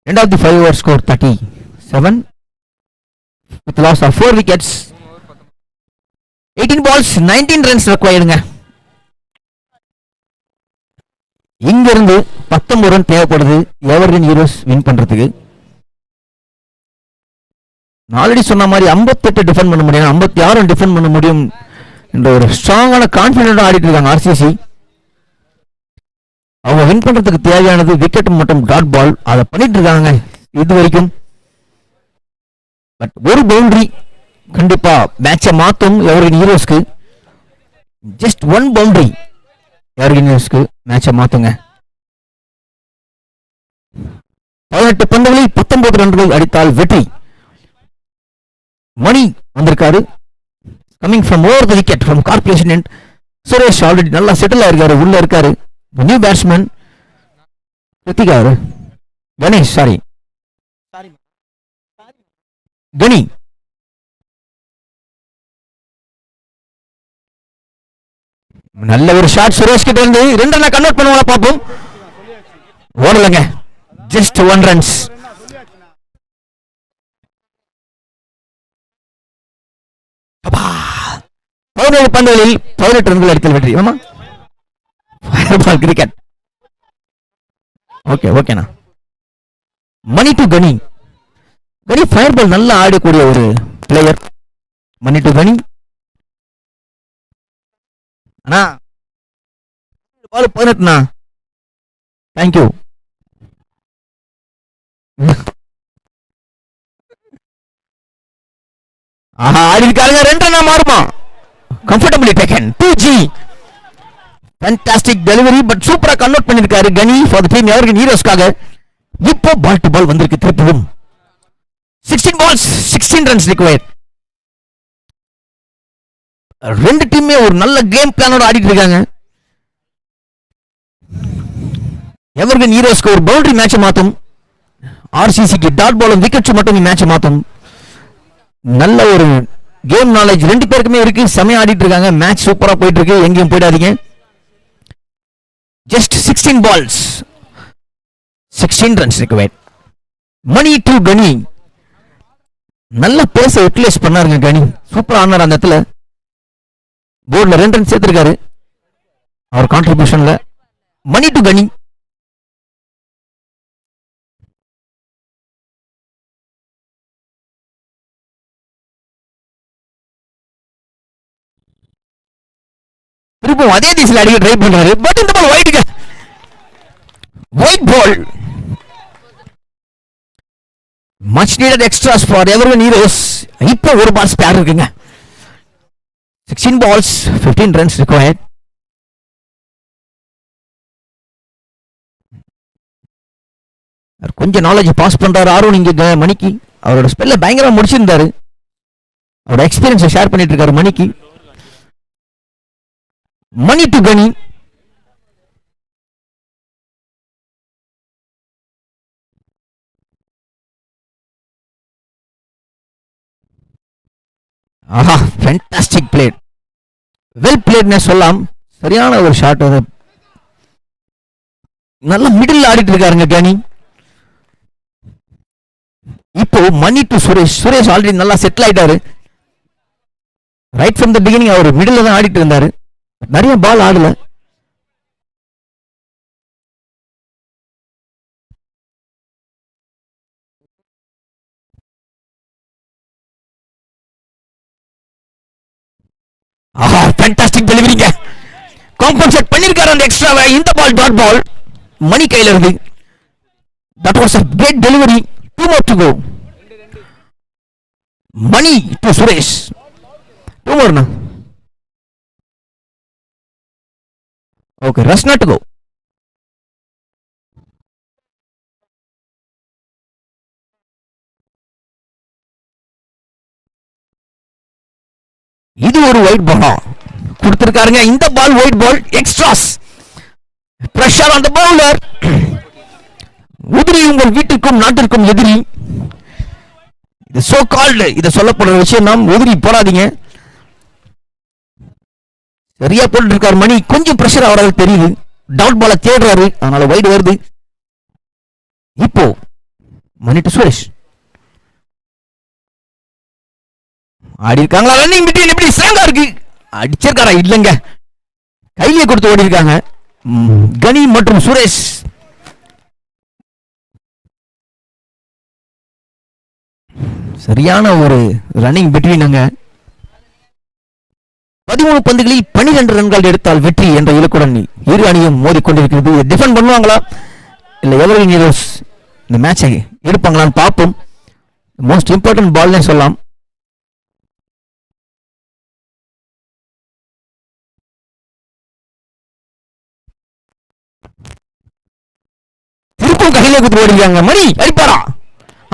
end of the 5 over score 37 with loss of 4 wickets. 18 balls 19 runs requiredங்க. இங்க இருந்து 19 ரன் தேவைப்படுது எவர்கிரீன் ஹீரோஸ் வின் பண்றதுக்கு. ஆல்ரெடி சொன்ன மாதிரி 58 டிஃபெண்ட் பண்ண முடியும், 56 டிஃபெண்ட் பண்ண முடியும் என்ற ஒரு ஸ்ட்ராங்கான கான்ஃபிடென்ட் ஆடிட்டு இருக்காங்க ஆர்சிசி. அவங்க வின் பண்றதுக்கு தேவையானது விக்கெட் மற்றும் டாட் பால். அதை பண்ணிட்டு இருக்காங்க இது வரைக்கும். பட் ஒரு பவுண்டரி கண்டிப்பா மேட்சை மாத்தும் எவர்கிரீன் ஹீரோஸ்க்கு. ஜஸ்ட் ஒன் பவுண்டரி எவர்கிரீன் ஹீரோஸ்க்கு மேட்சை மாத்துங்க. 18 பந்துகளில் 19 ரன்கள் அடித்தால் வெற்றி. மணி வந்திருக்காரு coming from over the wicket from corporation and Suresh already நல்லா செட்டில் ஆயிருக்காரு, உள்ள இருக்காரு. நியூ பேட்ஸ்மேன் கிருத்திகா கணேஷ் கனி நல்ல ஒரு ஷாட் சுரேஷ் கிட்ட இருந்து. 2 ரன் கன்வெர்ட் பண்ணுவாங்க பாப்போம். ஓடலங்க, ஜஸ்ட் 1 ரன்ஸ். 17 பந்துகளில் 18 ரன்கள் அடித்தல் வெற்றி. ஆமா, கிரிக்கெட். ஓகேண்ணா. மணி டு கனி. கனி ஃபயர் பால் நல்லா ஆடக்கூடிய ஒரு player. Money to Ghani. Anna ball 18ண்ணா. Thank you. ஆஹா, ஆடி இருக்காங்க. 2 ரன்னா மாறுமா? Comfortably taken 2G. Fantastic delivery, but சூப்பரா கன்வெர்ட் பண்ணிருக்காரு கனி ஃபார் தி டீம் எவர்கிரீன் ஹீரோஸ்க்காக. இப்போ பால் டு பால் வந்திருக்கு திருப்பவும். 16 balls 16 runs required. ரெண்டு டீமே ஒரு நல்ல கேம் பிளானோட ஆடிட்டு இருக்காங்க. எவர்கிரீன் ஹீரோஸ்க்கு ஒரு பவுண்டரி மேட்ச் மாத்தும், ஆர்சிசிக்கு டாட் பாலும் விக்கெட்ஸ் மட்டும் மேட்ச் மாத்தும். நல்ல ஒரு கேம் நாலேஜ் ரெண்டு பேருக்குமே இருக்கு. செமையா ஆடிட்டு இருக்காங்க. மேட்ச் சூப்பரா போயிட்டு இருக்கு. எங்கேயும் போயிடாதீங்க. Just 16 balls 16 runs required. Mani to Kani. நல்ல பேச யூட்டிலைஸ் பண்ணாருங்க கனி. சூப்பரா ஆனார் அந்த இடத்துல. போர்ட்ல 2 ரன் சேர்த்திருக்காரு அவர் கான்ட்ரிபியூஷன்ல. மணி டு கனி. திருப்பும் அதே திசையில் அடிக்க ட்ரை பண்றாரு. பட் இந்த ball wide. Wide ball. Much needed extras for Evergreen heroes. இப்போ ஒரு பால் ஸ்பேர் இருக்குங்க. 16 balls 15 runs required. கொஞ்சம் நாலேஜ் பாஸ் பண்றாரு ஆர்வம் இங்க மணிக்கு. அவரோட ஸ்பெல்ல பயங்கரமா முடிச்சிருந்தாரு. அவரோட எக்ஸ்பீரியன்ஸை ஷேர் பண்ணிட்டு இருக்காரு மணிக்கு. மணி to Ghani. Aha, fantastic plate. Well பிளேட்னு சொல்லலாம். சரியான ஒரு ஷாட் அது. நல்ல மிடில் ஆடிட்டு இருக்காருங்க கனி. இப்போ மணி டு சுரேஷ். சுரேஷ் ஆல்ரெடி நல்லா செட்டில் ஆயிட்டாரு. ரைட் ஃப்ரம் த பிகினிங் அவர் மிடில் தான் ஆடிட்டு இருந்தாரு. நிறைய பால் ஆடல. ஆஹா, ஃபேண்டாஸ்டிக் டெலிவரிங்க. காம்பன்சேட் பண்ணிருக்காரு அந்த எக்ஸ்ட்ராவை. இந்த பால் டாட் பால் மணி கையில இருந்து. That was a great delivery. 2 more to go. Mani to Suresh. 2 more na. Okay, rush not to go. இது ஒரு ஒயிட் பால் கொடுத்திருக்காருங்க. இந்த ball wide ball. Extras. Pressure on the bowler. உதிரி உங்கள் வீட்டிற்கும் நாட்டிற்கும் எதிரி. இது சோ கால்டு. இத சொல்லப்படுற விஷயம் நாம் உதிரி போடாதீங்க. சரியா போட்டு இருக்காரு மணி. கொஞ்சம் பிரஷர் ஆவறது தெரியுது. டவுட் பால தேடுறாரு. அதனால வைடு வருது. இப்போ மணி டு சுரேஷ். ஆடி இருக்காங்களா? ரன்னிங் பிட்வீன் எப்படி ஸ்ட்ராங்கா இருக்கு. அடிச்சிருக்காரா? இல்லங்க, கையிலே கொடுத்து ஓடி இருக்காங்க கனி மற்றும் சுரேஷ். சரியான ஒரு ரன்னிங் பிட்வீன். அங்க 13 பந்துகளில் 12 ரன்கள் எடுத்தால் வெற்றி என்ற இலக்குடன் இரு அணியும் மோதிக்கொண்டிருக்கிறது. டிஃபெண்ட் பண்ணுவாங்களா இல்ல எவர்கிரீன் ஹீரோஸ் இந்த மேட்சை எடுப்பாங்களான்னு பார்ப்போம். மோஸ்ட் இம்பார்ட்டன்ட் பால்னே சொல்லலாம். திருப்பும் கையில குத்து ஓடிருக்காங்க. மணி அடிப்பாரா?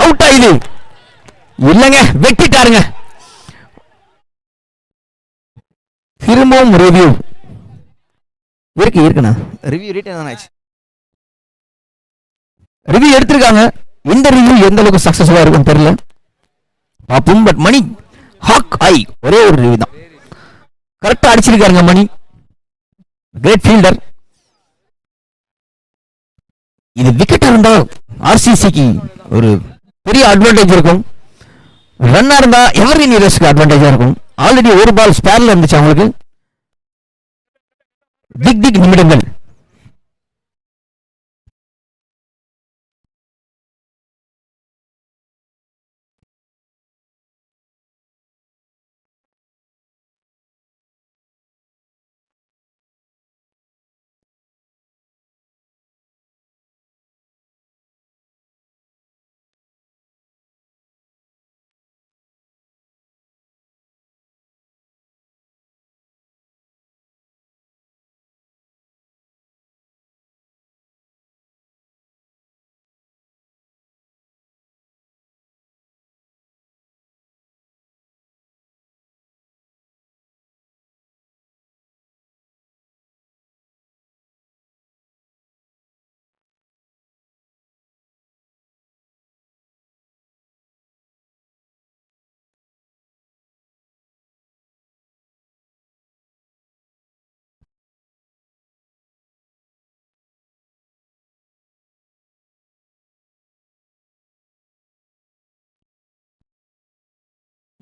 அவுட்டா? இது இல்லங்க, வெட்டிட்டாருங்க. திரும்பவும் ரிவ்யூ இருக்குண்ணா. ரிவ்யூ ரிட்டர்ன் ஆச்சு. ரிவ்யூ எடுத்திருக்காங்க. இந்த ரிவ்யூ எந்த அளவுக்கு சக்சஸ்ஃபுல்லா இருக்கும் தெரியல, பாப்போம். பட் மணி ஹாக் ஐ ஒரே ஒரு ரிவ்யூ தான். கரெக்டா அடிச்சிருக்காருங்க மணி. Great fielder. இது விக்கெட் இருந்தா ஆர்சிசிக்கு ஒரு பெரிய அட்வான்டேஜ் இருக்கும். ரன்னா இருந்தா எவர்கிரீன் ஹீரோஸ்க்கு அட்வான்டேஜா இருக்கும். ஆல்ரெடி ஒரு பால் ஸ்பேர்ல இருந்துச்சு அவங்களுக்கு. திக் நிமிடங்கள்.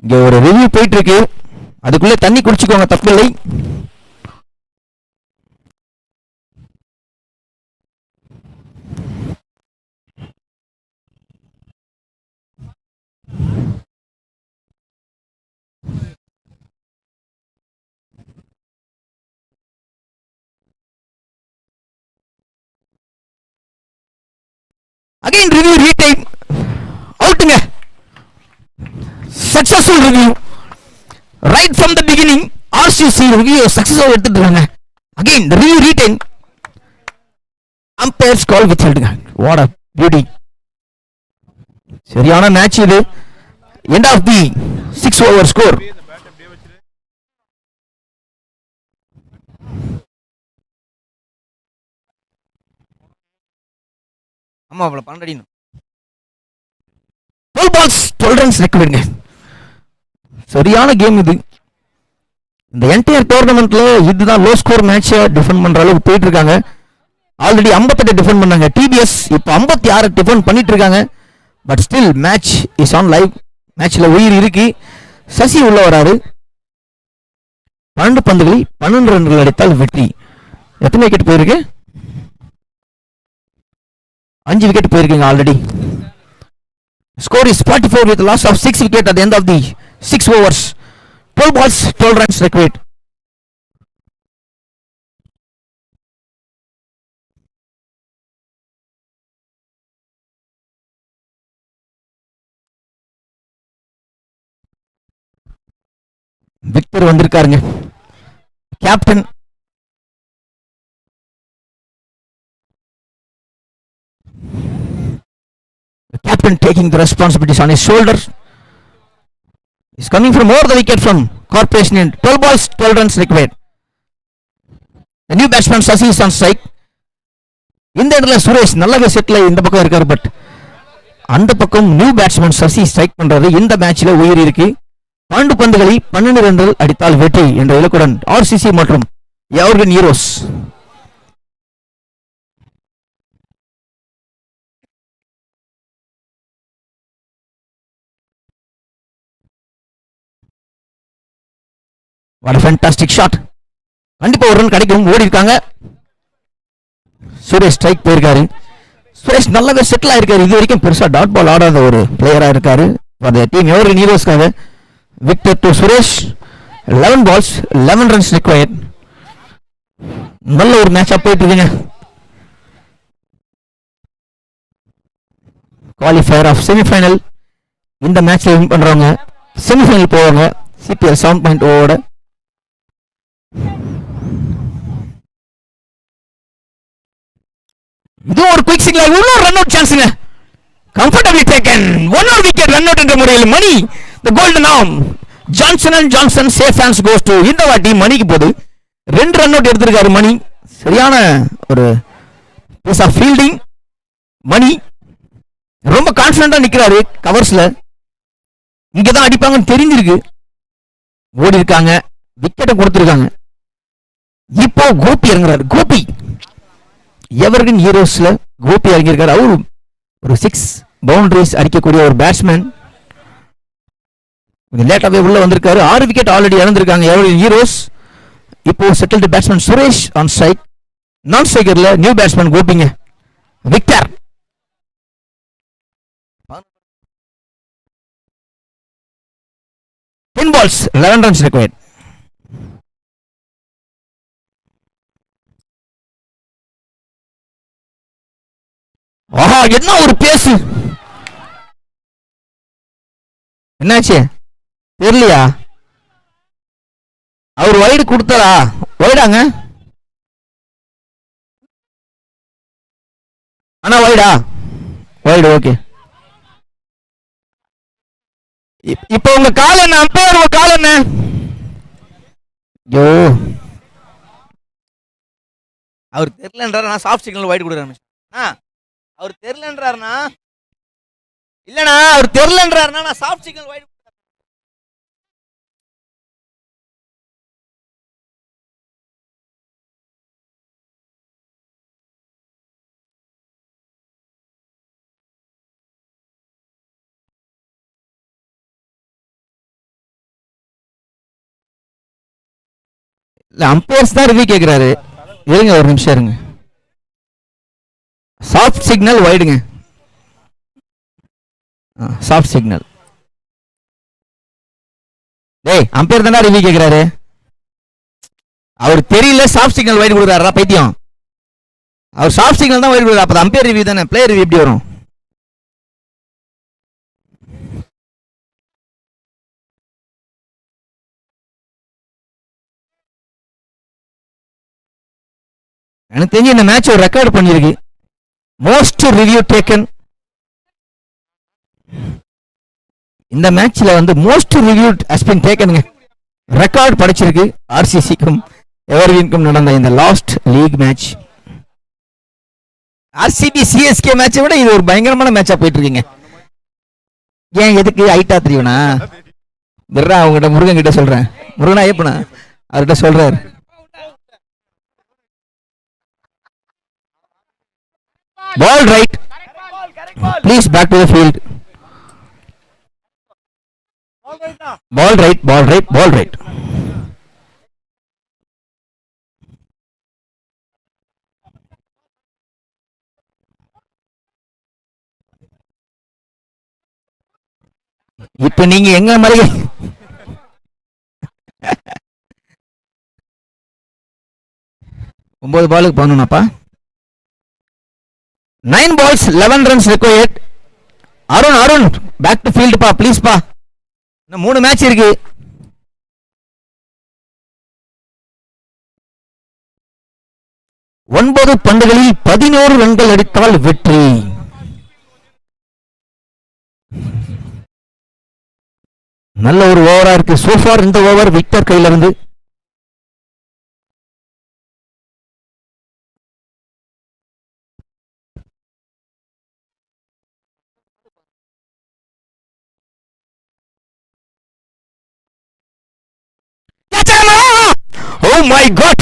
இங்க ஒரு ரிவ்யூ போயிட்டு இருக்கு, அதுக்குள்ளே தண்ணி குடிச்சுக்கோங்க, தப்பில்லை. அகைன் ரிவ்யூ ரீடைம் அவுட்டுங்க. Successful review right from the beginning. RCC review சக்சஸாக எடுத்துட்டு இருக்காங்க. Again the review retain umpires call with ஹெல்டுங்க. What a beauty. சரியான மேட்ச் இது. End of the 6 over score. ஆமா அவ்வளோ 12 அடிக்கணும். 12 balls 12 runs ரெக்கவர்டுங்க. சரியான கேம் இது. இந்த என்டையர் டோர்னமெண்ட்ல இதுதான் லோ ஸ்கோர் மேட்சை டிஃபெண்ட் பண்ற அளவுக்கு போயிட்டு இருக்காங்க. ஆல்ரெடி 58 டிஃபெண்ட் பண்ணாங்க டிபிஎஸ், இப்போ 56 டிஃபெண்ட் பண்ணிட்டு இருக்காங்க. But still match is on live. மேட்ச்ல உயிர் இருக்கு. சசி உள்ள வராரு. 12 பந்துகளில் 12 ரன்கள் அடித்தால் வெற்றி. எத்தனை விக்கெட் போயிருக்கு? 5 wicket போயிருக்குங்க already. Score is 44 with loss of 6 wicket at the end of the 6 overs. 12 balls 12 runs required. Victor வந்திருக்காருங்க, captain. Captain taking the responsibilities on his shoulders. He's coming from over the wicket from Corporation End. 12 balls 12 runs required. The new batsman Sasi is on strike. இந்த இடத்துல சுரேஷ் நல்லாவே செட்டில் இந்த பக்கம் இருக்காரு. பட் அந்த பக்கம் நியூ பேட்ஸ்மேன் சசி ஸ்ட்ரைக் பண்றது. இந்த மேட்ச்ல உயிர் இருக்கு. 12 பந்துகளில் 12 ரன்கள் அடித்தால் வெற்றி என்ற இலக்குடன் ஆர்சிசி மற்றும் evergreen heroes. What fantastic shot. கண்டிப்பா ஒரு ரன் கிடைக்கும். ஓடி இருக்காங்க. சுரேஷ் ஸ்ட்ரைக் போயிருக்காரு. சுரேஷ் நல்லாவே செட்டில் ஆயிருக்காரு. இது வரைக்கும் பெருசா டாட் பால் ஆடாத ஒரு பிளேயரா இருக்காரு. டீம் எவர்கிரீன் ஹீரோஸ்க்காக. Victor to Suresh. 11 balls 11 runs required. நல்ல ஒரு மேட்சா போயிட்டு இருக்குங்க. Qualifier of semifinal. இந்த மேட்ச்ல வின் பண்றவங்க செமிஃபைனல் போவாங்க சிபிஎல் 7.0ஓட. இது ஒரு குயிக் சிக்னல். இன்னொரு ரன் அவுட் சான்ஸ்ங்க. Comfortably taken. One or wicket run out என்ற முறையில் Mani the golden arm. Johnson and Johnson safe hands goes to. இந்த வாட்டி மணிக்கு போது 2 ரன் அவுட் எடுத்திருக்காரு மணி. சரியான ஒரு பீஸ் ஆஃப் ஃபீல்டிங். மணி ரொம்ப கான்ஃபிடண்டா நிக்கிறாரு கவர்ஸ்ல. இங்கதான் அடிப்பாங்கன்னு தெரிஞ்சிருக்கு. ஓடி இருக்காங்க. விக்கெட்டை கொடுத்திருக்காங்க. இப்போ கோபி இறங்குறாரு. கோபி எவர்கிரீன் ஹீரோஸ்ல கோபி இறங்கியிருக்காரு. அவரு ஒரு 6 பவுண்டரிஸ் அடிக்கக்கூடிய ஒரு பேட்ஸ்மேன். கொஞ்சம் லேட்டாவே உள்ள வந்திருக்காரு. 6 விக்கெட் ஆல்ரெடி இழந்திருக்காங்க எவர்கிரீன் ஹீரோஸ். இப்போ settled batsman Suresh on strike. Non ஸ்ட்ரைக்கர்ல நியூ பேட்ஸ்மேன் கோபிங்க. Victor 10 balls 11 runs required. ஆஹா, என்ன ஒரு பேசு. என்னாச்சு தெரியலையா? அவர் வைடு கொடுத்தாரா? வைடாங்க. ஆனா வைடா? வைடு. ஓகே. இப்ப உங்க கால் என்ன? அம்பையர் உங்க கால் என்ன? ஐயோ, அவர் தெரியலன்றாரு. நான் சாஃப்ட் சிக்னல் வைடு கொடுக்குறேன். அவர் தெரியலன்றாருனா இல்லண்ணா, அவர் தெரியலன்றாருனா நான் சாஃப்ட் சிக்னல் வைடு இல்ல அம்பையர்ஸ் தான் ரிவ்யூ கேக்குறாரு. இருங்க ஒரு நிமிஷம் இருங்க. சாஃப்ட் சிக்னல் வைடுங்க. Soft signal. டேய் அம்பையர் தானே ரிவ்யூ கேக்குறாரு. அவர் தெரியல சாஃப்ட் சிக்னல் வைடு கொடுக்குறாரா பைத்தியம். அவர் சாஃப்ட் சிக்னல் தான் வைடு கொடுக்குறாரு. அப்ப அம்பையர் ரிவ்யூ தானே, பிளேயர் ரிவ்யூ எப்படி வரும்? எனக்கு தெரிஞ்சு இந்த மேட்ச் ஒரு ரெக்கார்ட் பண்ணிருக்கு. Most review taken. இந்த மேட்ச்ல வந்து மோஸ்ட் ரிவ்யூ ஹஸ் பீன் டேக்கனுங்க. ரெக்கார்ட் படைச்சிருக்கு ஆர்சிசிக்கும் எவர்வின்க்கும் நடந்த இந்த last league match. RCB CSK மேட்சை விட இது ஒரு பயங்கரமான மேட்சா போயிட்டு இருக்கீங்க. ஏன் எதுக்கு ஹைட்டா தெரியும்னா விட்றா அவங்ககிட்ட முருகன் கிட்ட சொல்றேன். முருகனா ஏப்பனா அவர்கிட்ட சொல்றாரு. Ball right, please back to the field. Ball right, ball right, ball right. இப்ப நீங்க எங்க மாதிரி 9 பாலுக்கு பண்ணணும்ப்பா. 9 balls 11 runs required. Arun back to field பா ப்ளீஸ் பா. இன்னும் 3 மேட்ச் இருக்கு. ஒன்பது பந்துகளில் 11 ரன்கள் அடித்தால் வெற்றி. நல்ல ஒரு ஓவரா இருக்கு சோஃபார். இந்த ஓவர் விக்டர் கையில இருந்து. Oh my god,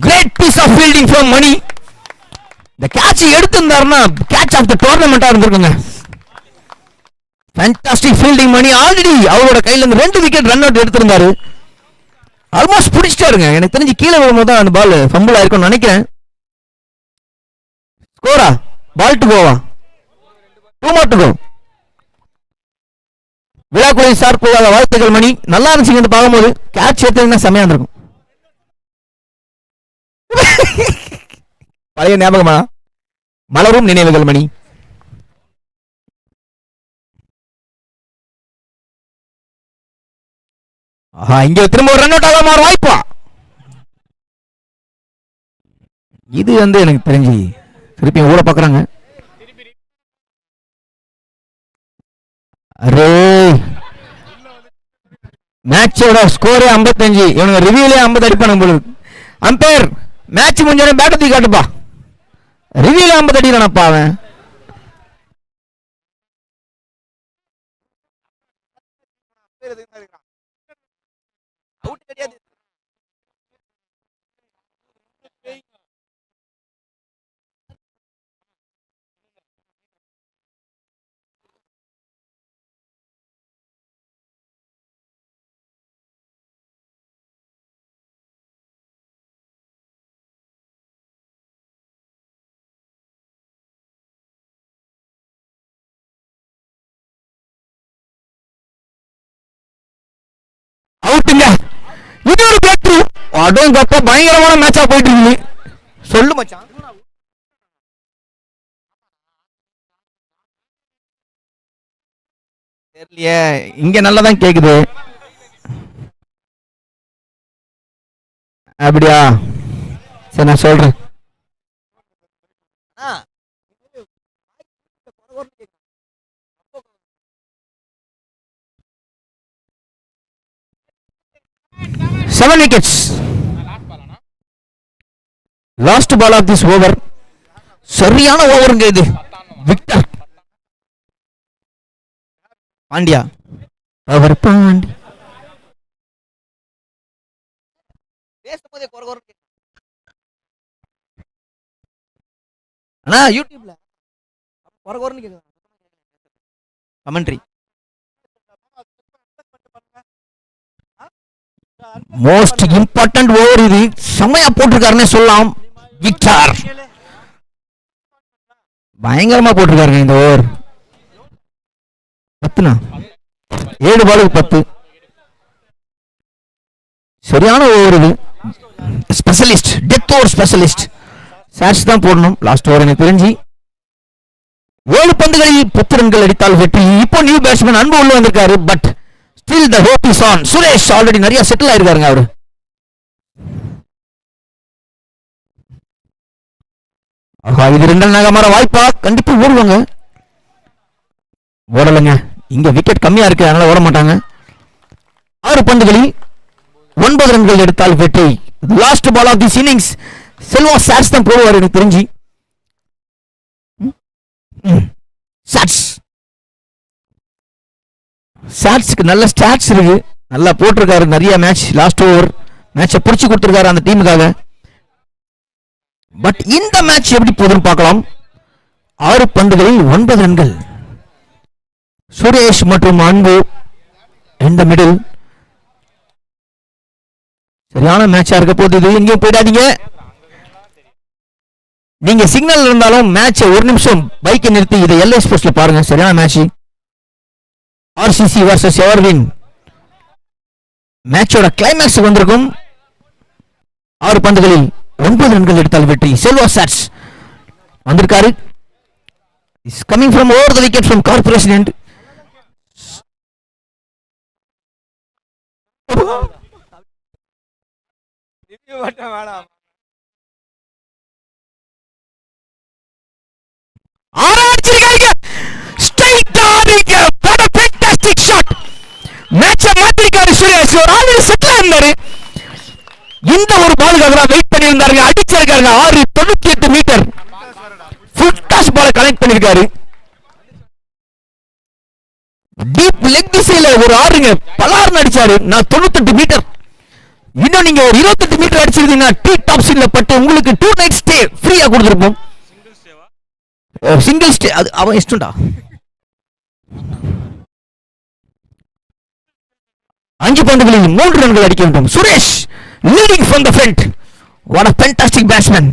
great piece of fielding from Mani. இந்த கேட்ச் எடுத்திருந்தாருன்னா கேட்ச் ஆஃப் த டோர்னமெண்டா இருந்திருக்குங்க. Fantastic fielding Mani. ஆல்ரெடி அவரோட கையில இருந்து 2 விக்கெட் ரன் அவுட் எடுத்திருந்தாரு. ஆல்மோஸ்ட் பிடிச்சிட்டாருங்க. எனக்கு தெரிஞ்சு கீழே விழும்போது தான் அந்த பால் ஃபம்பிள் ஆயிருக்கும்னு நினைக்கிறேன். ஸ்கோரா பால் டு கோவா 2 more to go. விழாக்குழி சார்பாக வாழ்த்துக்கள் மணி. நல்லா இருந்துச்சு வந்து பார்க்கும்போது. கேட்ச் எடுத்ததுன்னா செமையா இருந்திருக்கும். பழைய ஞாபகமா மலரும் நினைவுகள் மணி. இங்க திரும்ப ஒரு ரன் அவுட் ஆக மாற வாய்ப்பா. இது வந்து எனக்கு தெரிஞ்சு திருப்பி ஊட பாக்குறாங்க. அரே மேட்சோட ஸ்கோரே 55. இவனுங்க ரிவ்யூலே 50 அடிப்பானுங்க போல. அம்பையர் மேட்ச் முடிஞ்சோடனே பேட்டை தூக்கி காட்டுப்பா. ரிவ்யூல 50 அடிக்கிறானப்பா அவன். அவுட்டுங்க. இது ஒரு பேக் த்ரூ. அடங்கப்ப பயங்கரமான மேட்சா போயிட்டு இருக்கு. சொல்லு மச்சான். தெரியலையே, இங்க நல்லா தான் கேக்குது. அப்படியா, சரி நான் சொல்றேன். 7 wickets. Last ball of this over. சரியான ஓவருங்க இது. விக்டர் பாண்டியா அவர் பாண்டி பேசும்போதே அண்ணா யூடியூப்ல கமெண்ட்ரி மோஸ்ட் இம்பார்ட்டன்ட் ஓவர் இது, செம்மையா போட்டிருக்காருன்னு சொல்லலாம். விக்டர் பயங்கரமா போட்டிருக்காருங்க இந்த ஓவர். 10னா 7 பாலுக்கு 10. சரியான ஓவர் இது. Specialist, death over specialist. சாட்ஸ் தான் போடணும் லாஸ்ட் ஓவர் எனக்கு தெரிஞ்சு. 7 பந்துகளில் 10 ரன்கள் அடித்தால் வெற்றி. இப்போ நியூ பேட்ஸ்மேன் அன்பு உள்ள வந்திருக்காரு. But still the hope is on. Suresh already நிறைய செட்டில் ஆயிருக்காருங்க அவரு. ஆஹா, இது 2 ரன் ஆக வாய்ப்பா? கண்டிப்பா ஓடுவாங்க. ஓடலைங்க, இங்க விக்கெட் கம்மியா இருக்கு, அதனால ஓட மாட்டாங்க. 6 பந்துகளில் 9 ரன்கள் எடுத்தால் வெற்றி. Last ball of this innings Selva சாட்ஸ் தான் போடுவார் எனக்கு தெரிஞ்சு. சாட்ஸ்க்கு நல்ல ஸ்டாட்ஸ் இருக்கு, நல்லா போட்டிருக்காரு. நிறைய மேட்ச் லாஸ்ட் ஓவர் மேட்சை பிடிச்சு கொடுத்திருக்காரு அந்த டீமுக்காக. பட் இந்த மேட்ச் எப்படி போகுதுன்னு பார்க்கலாம். 6 பந்துகளில் 9 ரன்கள். சுரேஷ் மற்றும் அன்பு இந்த மிடில். சரியான மேட்சா இருக்க போகுது இது. எங்கேயும் போயிடாதீங்க. நீங்க சிக்னல் இருந்தாலும் மேட்ச் ஒரு நிமிஷம் பைக்கை நிறுத்தி இதை எல்ஐ ஸ்போர்ட்ஸ்ல பாருங்க. சரியான மேட்ச். ஆர்சிசி வர்சஸ் எவர்வின் மேட்சோட கிளைமேக்ஸ் வந்திருக்கும். 6 பந்துகளில் 9 ரன்கள் எடுத்தால் வெற்றி. செல்வா சாட்ஸ் வந்திருக்காரு. Is coming from over the wicket from corporation end. இந்த ஒரு பாலுக்காக வெயிட் பண்ணியிருந்தாருங்க. அடிச்சிருக்காருங்க 698 மீட்டர் ஃபுல் டாஸ் பால கனெக்ட் பண்ணிருக்காரு. டீப் லெக் திசையில ஒரு ஆறுங்க பலார்னு அடிச்சாரு. நான் 98 மீட்டர். இன்னும் நீங்க ஒரு 28 மீட்டர் அடிச்சிருந்தீங்கன்னா டீ டாப் சீட்ல பட்டு உங்களுக்கு 2 நைட் ஸ்டே ஃப்ரீயா கொடுத்துருப்போம். சிங்கிள் ஸ்டே அது அவன் இஷ்டம்டா. 5 பந்துகளில் 3 ரன்கள் அடிக்க வேண்டும். Suresh leading from the front. What a fantastic batsman.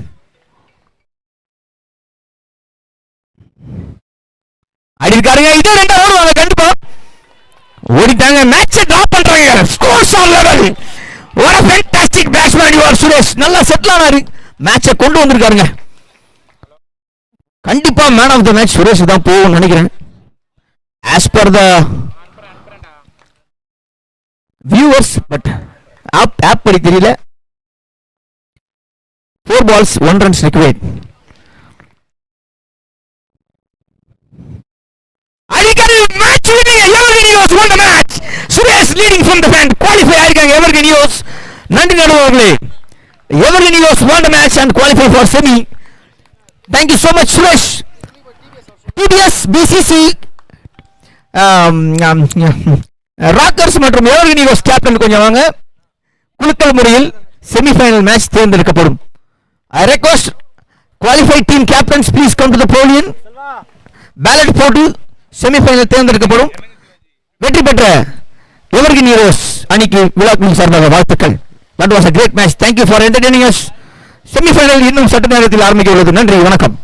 அடிக்காருங்க. இதே 2 ஓடுவாங்க கண்டிப்பா. ஓடிட்டாங்க. மேட்சை டிராப் பண்றாங்க. Scores on level. What a fantastic batsman you are Suresh. நல்லா செட்டில் ஆனாரு. மேட்சை கொண்டு வந்திருக்காருங்க. கண்டிப்பா man of the match Suresh தான் போகும்னு நினைக்கிறேன். as per the viewers, but app படி தெரியல. 4 balls 1 runs required. அடிக்கடி match winning evergreen youths won the match. Suresh leading from the front qualify ஆயிருக்காங்க எவர்கிரீன் யூஸ். நன்றி நடுவர்களே. Evergreen youths won the match and qualify for semi. Thank you so much Suresh. TBS BCC Rockers மற்றும் எவர்கிரீன் யூஸ் கேப்டன் கொஞ்சம் வாங்க. குலுக்கல் முறையில் செமிஃபைனல் மேட்ச் தேர்ந்தெடுக்கப்படும். I request qualified team captains please come to the podium. Ballot போட்டு செமிஃபைனல் தேர்ந்தெடுக்கப்படும். வெற்றி பெற்ற எவர்கிரீன் ஹீரோஸ் அணிக்கு விழாக்குழு சார்பாக வாழ்த்துக்கள். That was a great match. Thank you for entertaining us. Semi-final இன்னும் சற்று நேரத்தில் ஆரம்பிக்க உள்ளது. நன்றி, வணக்கம்.